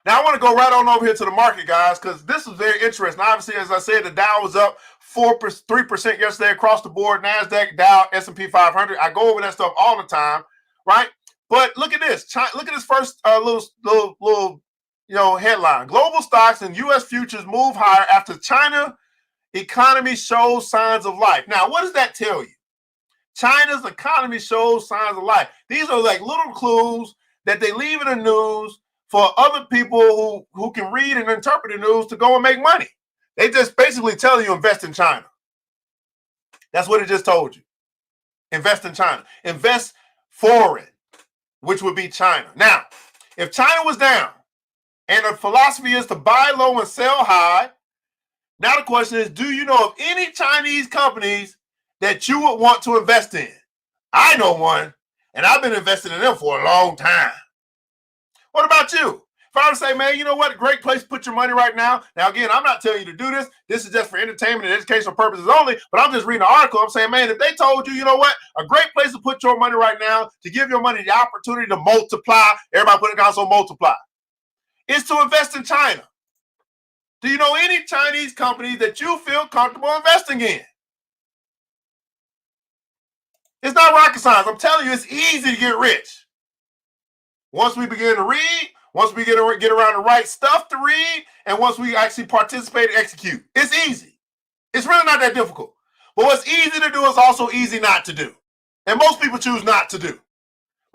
Now, I want to go right on over here to the market, guys, because this is very interesting. Obviously, as I said, the Dow was up 3% yesterday across the board. NASDAQ, Dow, S&P 500. I go over that stuff all the time, right? But look at this. Look at this first little headline. Global stocks and U.S. futures move higher after China economy shows signs of life. Now, what does that tell you? China's economy shows signs of life. These are like little clues that they leave in the news for other people who can read and interpret the news to go and make money. They just basically tell you invest in China. That's what it just told you. Invest in China. Invest foreign, which would be China. Now, if China was down and the philosophy is to buy low and sell high, now the question is, do you know of any Chinese companies that you would want to invest in? I know one, and I've been investing in them for a long time. What about you? If I were to say, man, you know what? A great place to put your money right now. Now, again, I'm not telling you to do this. This is just for entertainment and educational purposes only, but I'm just reading an article. I'm saying, man, if they told you, you know what? A great place to put your money right now, to give your money the opportunity to multiply, everybody put it down, so multiply, is to invest in China. Do you know any Chinese companies that you feel comfortable investing in? It's not rocket science. I'm telling you, it's easy to get rich. Once we begin to read, once we get around the right stuff to read, and once we actually participate and execute, it's easy. It's really not that difficult. But what's easy to do is also easy not to do. And most people choose not to do.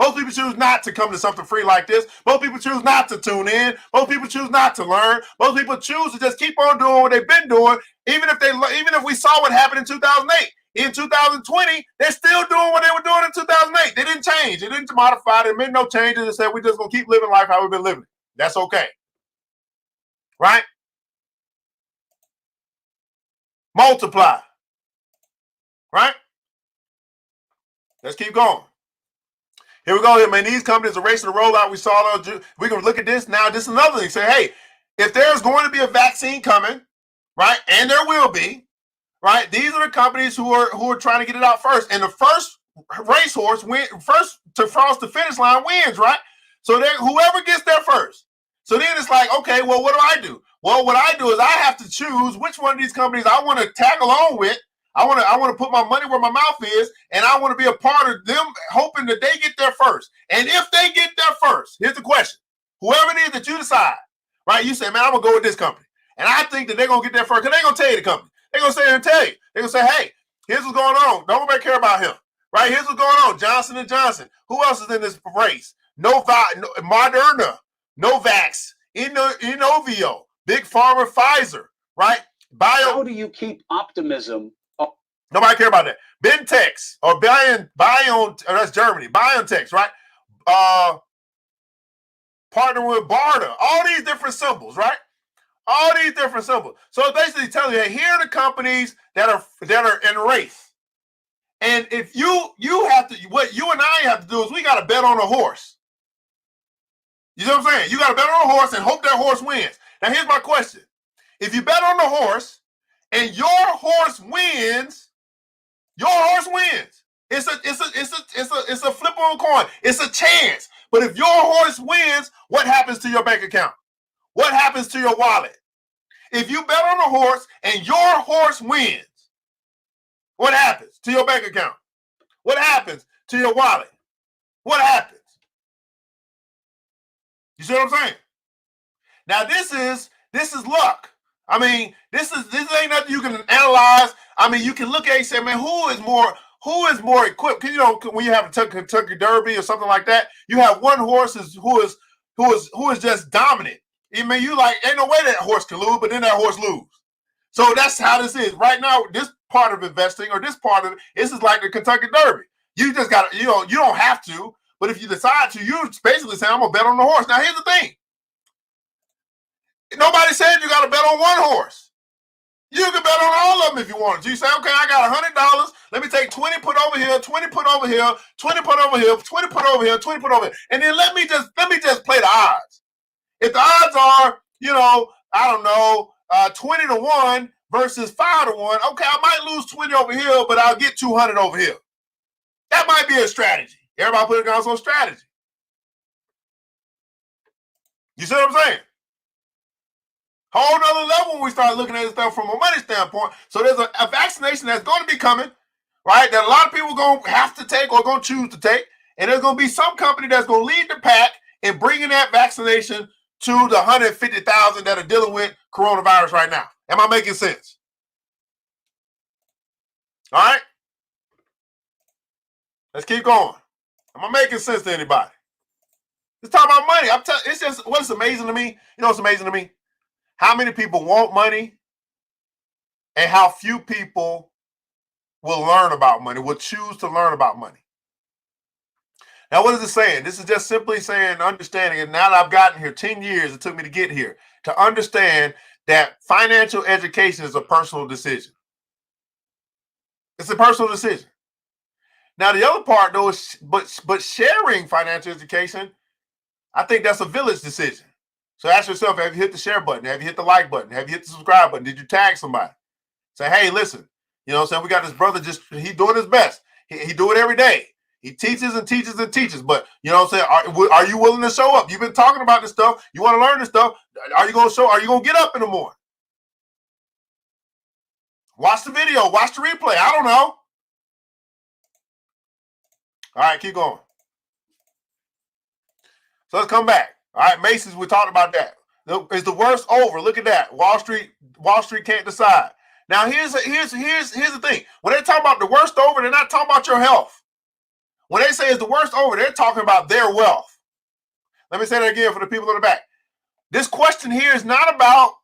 Most people choose not to come to something free like this. Most people choose not to tune in. Most people choose not to learn. Most people choose to just keep on doing what they've been doing, even if we saw what happened in 2008. In 2020, they're still doing what they were doing in 2008. They didn't change. They didn't modify. They made no changes. They said, we're just going to keep living life how we've been living. That's okay. Right? Multiply. Right? Let's keep going. Here we go. Man, these companies are racing to roll out. We saw those. We can look at this. Now, this is another thing. Say, hey, if there's going to be a vaccine coming, right, and there will be, right, these are the companies who are trying to get it out first. And the first racehorse first to cross the finish line wins, right? So whoever gets there first. So then it's like, okay, well, what do? Well, what I do is I have to choose which one of these companies I want to tag along with. I want to put my money where my mouth is, and I want to be a part of them, hoping that they get there first. And if they get there first, here's the question: whoever it is that you decide, right? You say, man, I'm gonna go with this company, and I think that they're gonna get there first because they're gonna tell you the company. They're gonna say and tell you. They're gonna say, hey, here's what's going on. Don't nobody care about him, right? Here's what's going on. Johnson & Johnson. Who else is in this race? Moderna, Novax, Inovio, Big Pharma, Pfizer, right? How do you keep optimism? Nobody care about that. Bentex or Bion, that's Germany. BioNTech, right? Partner with BARDA. All these different symbols, right? All these different symbols. So it's basically telling you, hey, here are the companies that are in the race. And if you have to, what you and I have to do is we got to bet on a horse. You know what I'm saying? You got to bet on a horse and hope that horse wins. Now here's my question: if you bet on the horse and your horse wins. Your horse wins. It's a flip on a coin. It's a chance. But if your horse wins, what happens to your bank account? What happens to your wallet? If you bet on a horse and your horse wins, what happens to your bank account? What happens to your wallet? What happens? You see what I'm saying? Now this is luck. I mean, this ain't nothing you can analyze. I mean, you can look at it and say, man, who is more equipped? Because, you know, when you have a Kentucky Derby or something like that, you have one horse who is just dominant. I mean, you like, ain't no way that horse can lose, but then that horse lose. So that's how this is right now. This part of investing, or this part of it, this is like the Kentucky Derby. You just got to, you know, you don't have to, but if you decide to, you basically say, I'm gonna bet on the horse. Now here's the thing. Nobody said you got to bet on one horse. You can bet on all of them if you want to. You say, okay, I got $100. Let me take 20 put over here, 20 put over here, 20 put over here, 20 put over here, 20 put over here. And then let me just play the odds. If the odds are, you know, I don't know, 20-1 versus 5-1, okay, I might lose 20 over here, but I'll get 200 over here. That might be a strategy. Everybody put it on some strategy. You see what I'm saying? Whole nother level when we start looking at this stuff from a money standpoint. So there's a vaccination that's going to be coming, right? That a lot of people are going to have to take or going to choose to take. And there's going to be some company that's going to lead the pack in bringing that vaccination to the 150,000 that are dealing with coronavirus right now. Am I making sense? All right. Let's keep going. Am I making sense to anybody? Let's talk about money. It's just what's amazing to me. You know what's amazing to me? How many people want money and how few people will learn about money, will choose to learn about money. Now, what is it saying? This is just simply saying, understanding, and now that I've gotten here, 10 years it took me to get here, to understand that financial education is a personal decision. It's a personal decision. Now, the other part, though, is but sharing financial education, I think that's a village decision. So ask yourself, have you hit the share button? Have you hit the like button? Have you hit the subscribe button? Did you tag somebody? Say, hey, listen, you know what I'm saying? We got this brother, he's doing his best. He do it every day. He teaches and teaches and teaches. But you know what I'm saying? Are you willing to show up? You've been talking about this stuff. You want to learn this stuff. Are you going to show? Are you going to get up in the morning? Watch the video. Watch the replay. I don't know. All right, keep going. So let's come back. All right, Macy's, we talked about that. Is the worst over? Look at that. Wall Street can't decide. Now here's the thing. When they talk about the worst over, they're not talking about your health. When they say it's the worst over, they're talking about their wealth. Let me say that again for the people in the back. This question here is not about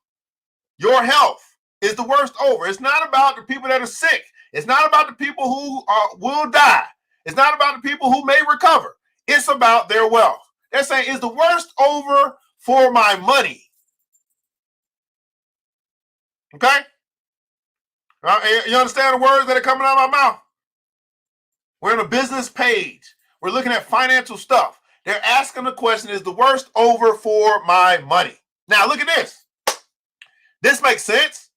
your health. Is the worst over? It's not about the people that are sick. It's not about the people who will die. It's not about the people who may recover. It's about their wealth. They're saying, is the worst over for my money? Okay? You understand the words that are coming out of my mouth? We're on a business page. We're looking at financial stuff. They're asking the question, is the worst over for my money? Now, look at this. This makes sense.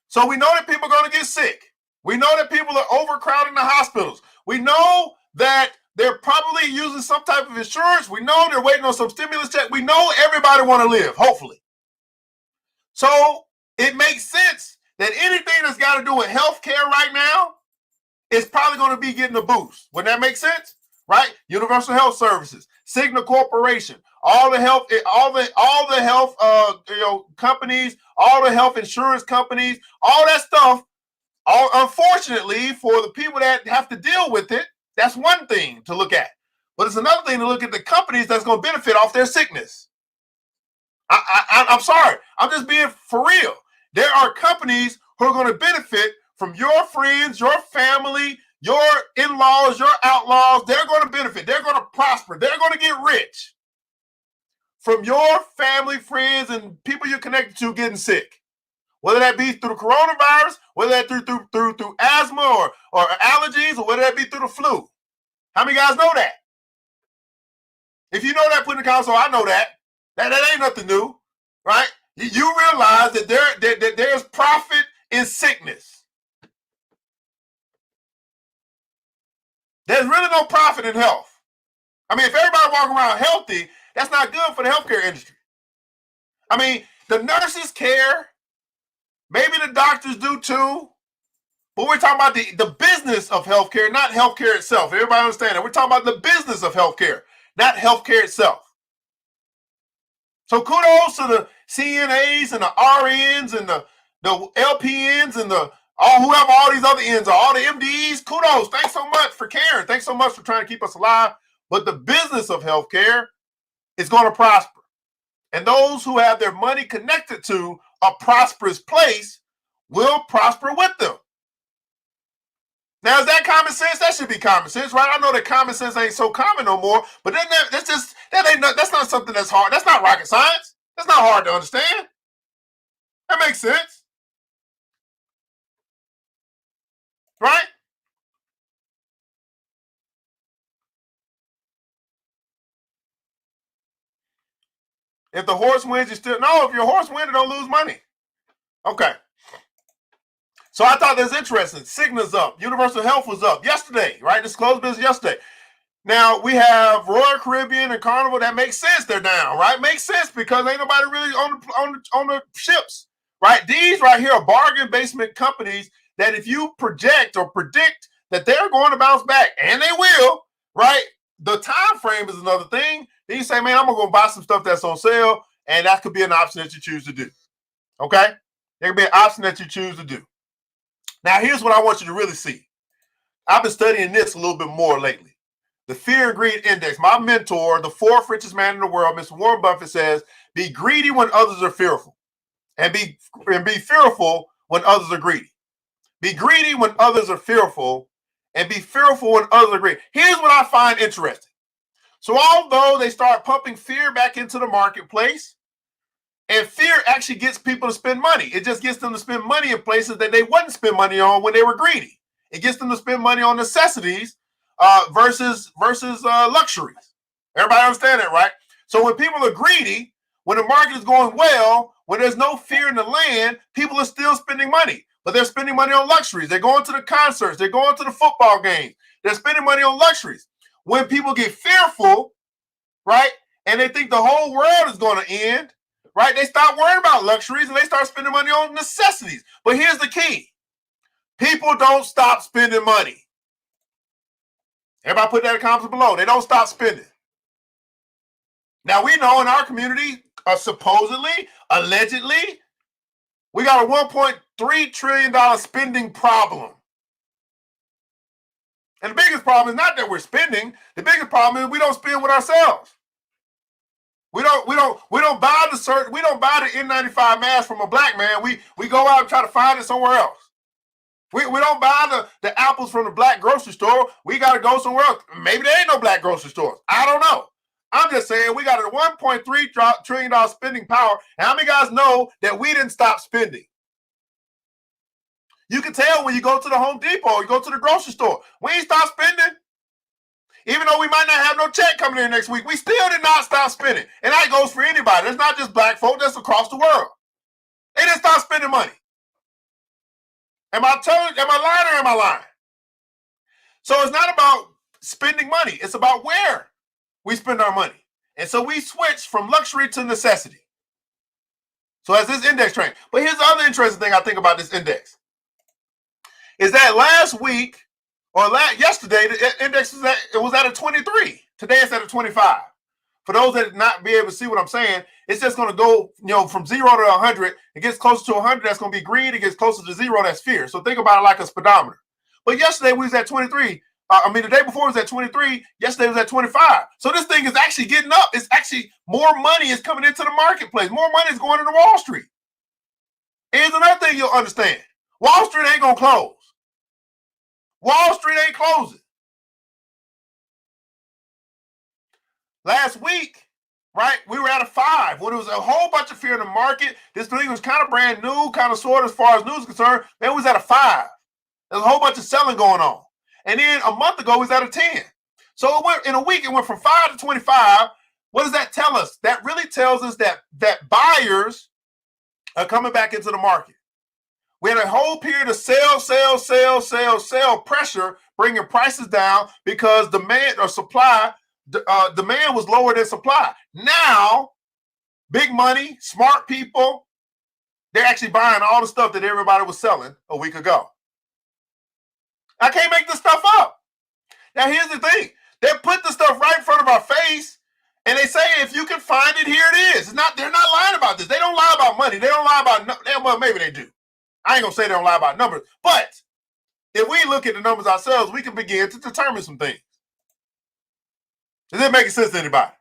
So we know that people are going to get sick. We know that people are overcrowding the hospitals. We know that They're probably using some type of insurance. We know they're waiting on some stimulus check. We know everybody want to live, hopefully. So it makes sense that anything that's got to do with healthcare right now is probably going to be getting a boost. Wouldn't that make sense? Right? Universal Health Services, Cigna Corporation, all the health companies, all the health insurance companies, all that stuff. Unfortunately, for the people that have to deal with it, that's one thing to look at. But it's another thing to look at the companies that's going to benefit off their sickness. I'm sorry. I'm just being for real. There are companies who are going to benefit from your friends, your family, your in-laws, your outlaws. They're going to benefit. They're going to prosper. They're going to get rich from your family, friends, and people you're connected to getting sick. Whether that be through the coronavirus, whether that through asthma or allergies, or whether that be through the flu. How many guys know that? If you know that, put in the console, I know that. That ain't nothing new, right? You realize that there's profit in sickness. There's really no profit in health. I mean, if everybody walking around healthy, that's not good for the healthcare industry. I mean, the nurses care. Maybe the doctors do too. But we're talking about the business of healthcare, not healthcare itself. Everybody understand that? We're talking about the business of healthcare, not healthcare itself. So kudos to the CNAs and the RNs and the LPNs and whoever all these other N's are, all the MDs. Kudos. Thanks so much for caring. Thanks so much for trying to keep us alive. But the business of healthcare is going to prosper. And those who have their money connected to a prosperous place will prosper with them. Now, is that common sense? That should be common sense, right? I know that common sense ain't so common no more, but that's not something that's hard. That's not rocket science. That's not hard to understand. That makes sense. Right? If the horse wins, you still... No, if your horse wins, you don't lose money. Okay. So I thought that's interesting. Cigna's up. Universal Health was up yesterday, right? This closed business yesterday. Now, we have Royal Caribbean and Carnival. That makes sense. They're down, right? Makes sense because ain't nobody really on the ships, right? These right here are bargain basement companies that if you project or predict that they're going to bounce back, and they will, right? The time frame is another thing. Then you say, man, I'm going to go buy some stuff that's on sale, and that could be an option that you choose to do, okay? There could be an option that you choose to do. Now, here's what I want you to really see. I've been studying this a little bit more lately. The Fear and Greed Index. My mentor, the fourth richest man in the world, Mr. Warren Buffett, says, be greedy when others are fearful, and be fearful when others are greedy. Be greedy when others are fearful, and be fearful when others are greedy. Here's what I find interesting. So although they start pumping fear back into the marketplace, and fear actually gets people to spend money. It just gets them to spend money in places that they wouldn't spend money on when they were greedy. It gets them to spend money on necessities versus luxuries. Everybody understand that, right? So when people are greedy, when the market is going well, when there's no fear in the land, people are still spending money. But they're spending money on luxuries. They're going to the concerts. They're going to the football games. They're spending money on luxuries. When people get fearful, right, and they think the whole world is going to end, right, they stop worrying about luxuries and they start spending money on necessities. But here's the key. People don't stop spending money. Everybody put that in comments below. They don't stop spending. Now, we know in our community, supposedly, allegedly, we got a $1.3 trillion spending problem. And the biggest problem is not that we're spending. The biggest problem is we don't spend with ourselves. We don't buy the N95 mask from a black man. We go out and try to find it somewhere else. We don't buy the apples from the black grocery store. We got to go somewhere else. Maybe there ain't no black grocery stores. I don't know. I'm just saying we got a $1.3 trillion spending power. And how many guys know that we didn't stop spending? You can tell when you go to the Home Depot or you go to the grocery store. We ain't stop spending. Even though we might not have no check coming in next week, we still did not stop spending. And that goes for anybody. It's not just black folk. That's across the world. They didn't stop spending money. Am I lying or am I lying? So it's not about spending money. It's about where we spend our money. And so we switch from luxury to necessity. So as this index trend. But here's the other interesting thing I think about this index. Is that last week or yesterday, the index was at a 23. Today it's at a 25. For those that not be able to see what I'm saying, it's just going to go, from 0 to 100. It gets closer to 100, that's going to be green. It gets closer to 0, that's fear. So think about it like a speedometer. But yesterday we was at 23. The day before was at 23. Yesterday was at 25. So this thing is actually getting up. It's actually more money is coming into the marketplace. More money is going into Wall Street. Here's another thing you'll understand. Wall Street ain't going to close. Wall Street ain't closing. Last week, right, we were at a 5 when there was a whole bunch of fear in the market. This thing was kind of brand new, kind of sort of as far as news is concerned. Then we was at a 5. There's a whole bunch of selling going on. And then a month ago, we was at a 10. So it went in a week, it went from 5 to 25. What does that tell us? That really tells us that buyers are coming back into the market. We had a whole period of sell pressure, bringing prices down because demand was lower than supply. Now, big money, smart people, they're actually buying all the stuff that everybody was selling a week ago. I can't make this stuff up. Now, here's the thing. They put the stuff right in front of our face, and they say, if you can find it, here it is. They're not lying about this. They don't lie about money. They don't lie about, well, maybe they do. I ain't going to say they don't lie about numbers. But if we look at the numbers ourselves, we can begin to determine some things. Is it making sense to anybody?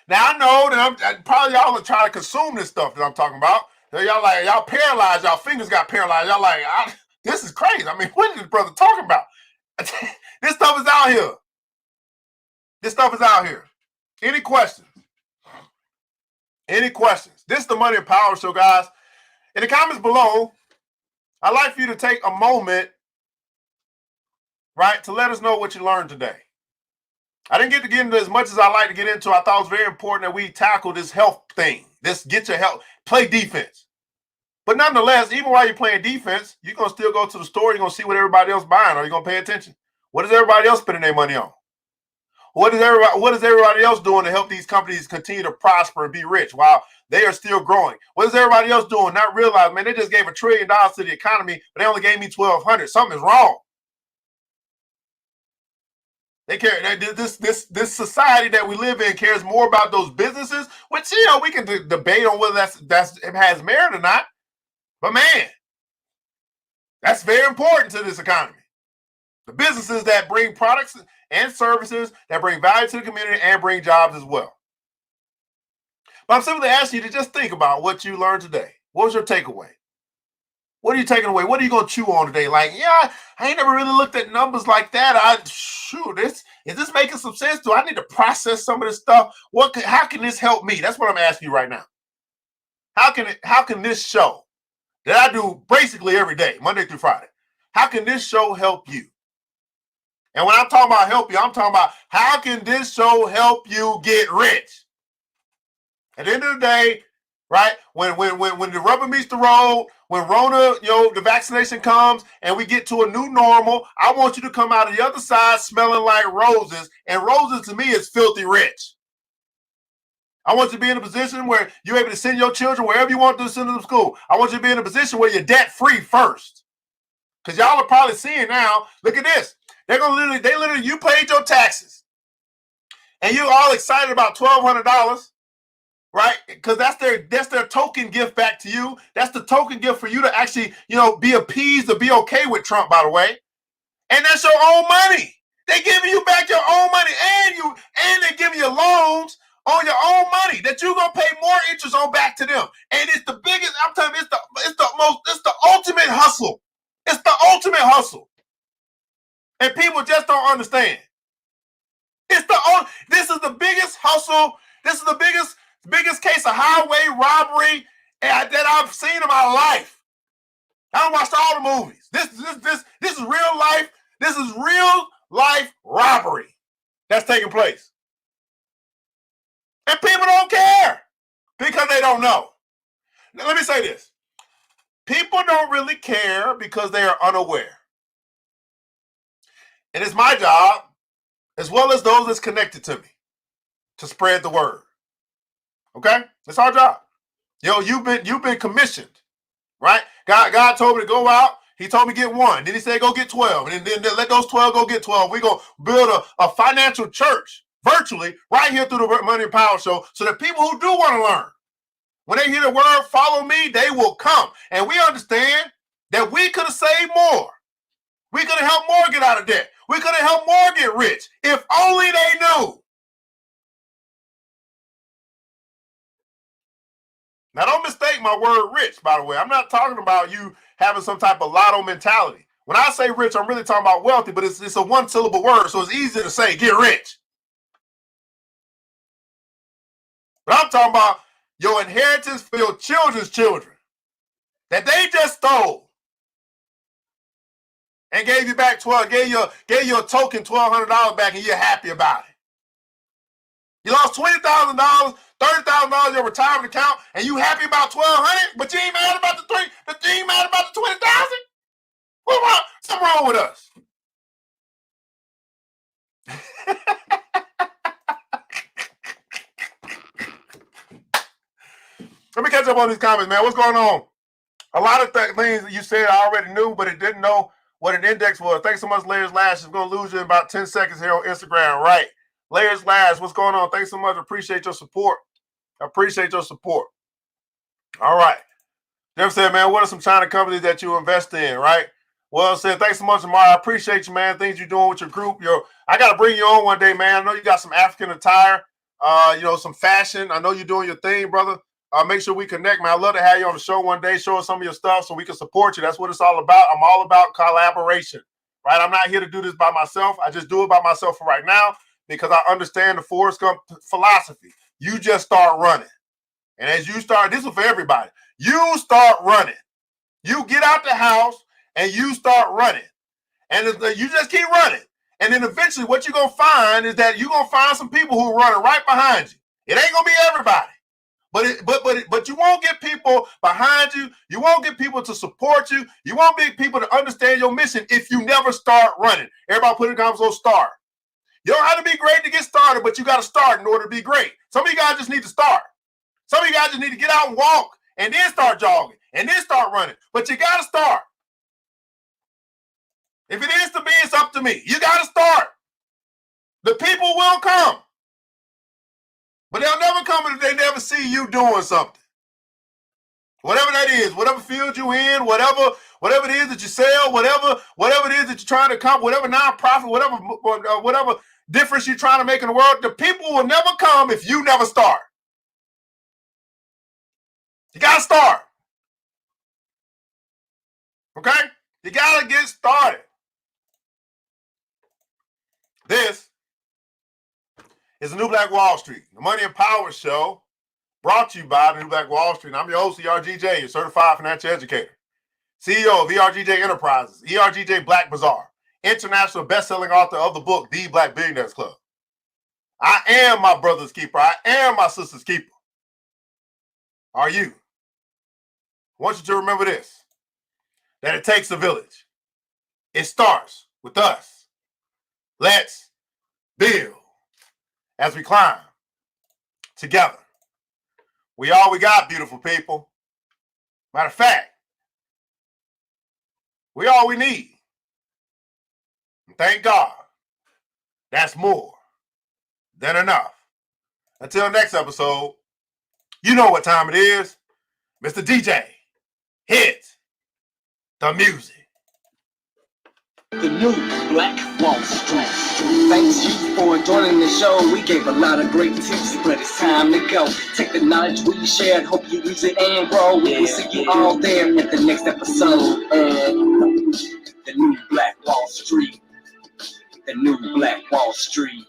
Now, I know that probably y'all are trying to consume this stuff that I'm talking about. Y'all paralyzed. Y'all fingers got paralyzed. Y'all like, this is crazy. I mean, what is this brother talking about? This stuff is out here. This stuff is out here. Any questions? Any questions? This is the Money and Power Show, guys. In the comments below, I'd like for you to take a moment, right, to let us know what you learned today. I didn't get to get into as much as I like to get into. I thought it was very important that we tackle this health thing. This get your health, play defense. But nonetheless, even while you're playing defense, you're going to still go to the store. You're going to see what everybody else buying. Are you going to pay attention? What is everybody else spending their money on? What is everybody else doing to help these companies continue to prosper and be rich while they are still growing? What is everybody else doing? Not realizing, man, they just gave $1 trillion to the economy, but they only gave me 1,200. Something is wrong. They care. This society that we live in cares more about those businesses, which we can debate on whether it has merit or not. But man, that's very important to this economy. The businesses that bring products and services that bring value to the community and bring jobs as well. But I'm simply asking you to just think about what you learned today. What was your takeaway? What are you taking away? What are you going to chew on today? Like, I ain't never really looked at numbers like that. Is this making some sense? Do I need to process some of this stuff? How can this help me? That's what I'm asking you right now. How can this show that I do basically every day, Monday through Friday, how can this show help you? And when I'm talking about help you, I'm talking about how can this show help you get rich? At the end of the day, right, when the rubber meets the road, when Rona, the vaccination comes and we get to a new normal, I want you to come out of the other side smelling like roses. And roses to me is filthy rich. I want you to be in a position where you're able to send your children wherever you want to send them to school. I want you to be in a position where you're debt free first. Because y'all are probably seeing now, look at this. They literally, you paid your taxes. And you're all excited about $1,200. Right? Because that's their token gift back to you. That's the token gift for you to actually, be appeased or be okay with Trump, by the way. And that's your own money. They giving you back your own money, and they giving you loans on your own money that you're gonna pay more interest on back to them. And it's the biggest, I'm telling you, it's the ultimate hustle. It's the ultimate hustle. And people just don't understand. This is the biggest hustle. This is the biggest case of highway robbery that I've seen in my life. I watched all the movies. This is real life. This is real life robbery that's taking place. And people don't care because they don't know. Now, let me say this. People don't really care because they are unaware. And it's my job, as well as those that's connected to me, to spread the word. Okay? It's our job. Yo, you've been commissioned, right? God told me to go out. He told me get 1. Then he said go get 12. And then let those 12 go get 12. We're going to build a financial church virtually right here through the Money and Power Show so that people who do want to learn, when they hear the word follow me, they will come. And we understand that we could have saved more. We could have helped more get out of debt. We could have helped more get rich if only they knew. Now, don't mistake my word rich, by the way. I'm not talking about you having some type of lotto mentality. When I say rich, I'm really talking about wealthy, but it's a one-syllable word, so it's easy to say, get rich. But I'm talking about your inheritance for your children's children that they just stole and gave you back gave you a token $1,200 back, and you're happy about it. You lost $20,000, $30,000 in your retirement account, and you happy about $1,200, but you ain't mad about the you ain't mad about the $20,000? What's wrong? Something wrong with us. Let me catch up on these comments, man. What's going on? A lot of things that you said I already knew, but it didn't know what an index was. Thanks so much, Layers Lash. It's going to lose you in about 10 seconds here on Instagram. Right. Layers Lash, what's going on? Thanks so much. Appreciate your support. Appreciate your support. All right. Jeff said, man, what are some China companies that you invest in, right? Well said, thanks so much, Amar. I appreciate you, man. Things you're doing with your group. I got to bring you on one day, man. I know you got some African attire, some fashion. I know you're doing your thing, brother. Make sure we connect, man. I'd love to have you on the show one day, show us some of your stuff so we can support you. That's what it's all about. I'm all about collaboration, right? I'm not here to do this by myself. I just do it by myself for right now because I understand the Forrest Gump philosophy. You just start running. And as you start, this is for everybody. You start running. You get out the house and you start running. And you just keep running. And then eventually what you're going to find is that you're going to find some people who are running right behind you. It ain't going to be everybody. But you won't get people behind you. You won't get people to support you. You won't get people to understand your mission if you never start running. Everybody put in the comments, start. You don't have to be great to get started, but you got to start in order to be great. Some of you guys just need to start. Some of you guys just need to get out and walk and then start jogging and then start running. But you got to start. If it is to be, it's up to me. You got to start. The people will come. But they'll never come if they never see you doing something. Whatever that is, whatever field you're in, whatever it is that you sell, whatever it is that you're trying to accomplish, whatever nonprofit, whatever difference you're trying to make in the world, the people will never come if you never start. You got to start. Okay? You got to get started. This is the New Black Wall Street, the Money and Power Show, brought to you by the New Black Wall Street. And I'm your host, ERGJ, your certified financial educator, CEO of ERGJ Enterprises, ERGJ Black Bazaar, international best-selling author of the book, The Black Billionaires Club. I am my brother's keeper. I am my sister's keeper. Are you? I want you to remember this, that it takes a village. It starts with us. Let's build as we climb together. We all we got, beautiful people. Matter of fact, we all we need. And thank God, that's more than enough. Until next episode, you know what time it is. Mr. DJ, hit the music. The New Black Wall Street. Thanks you for joining the show. We gave a lot of great tips, but it's time to go. Take the knowledge we shared, hope you use it and grow. We will see you all there at the next episode of The New Black Wall Street. The New Black Wall Street.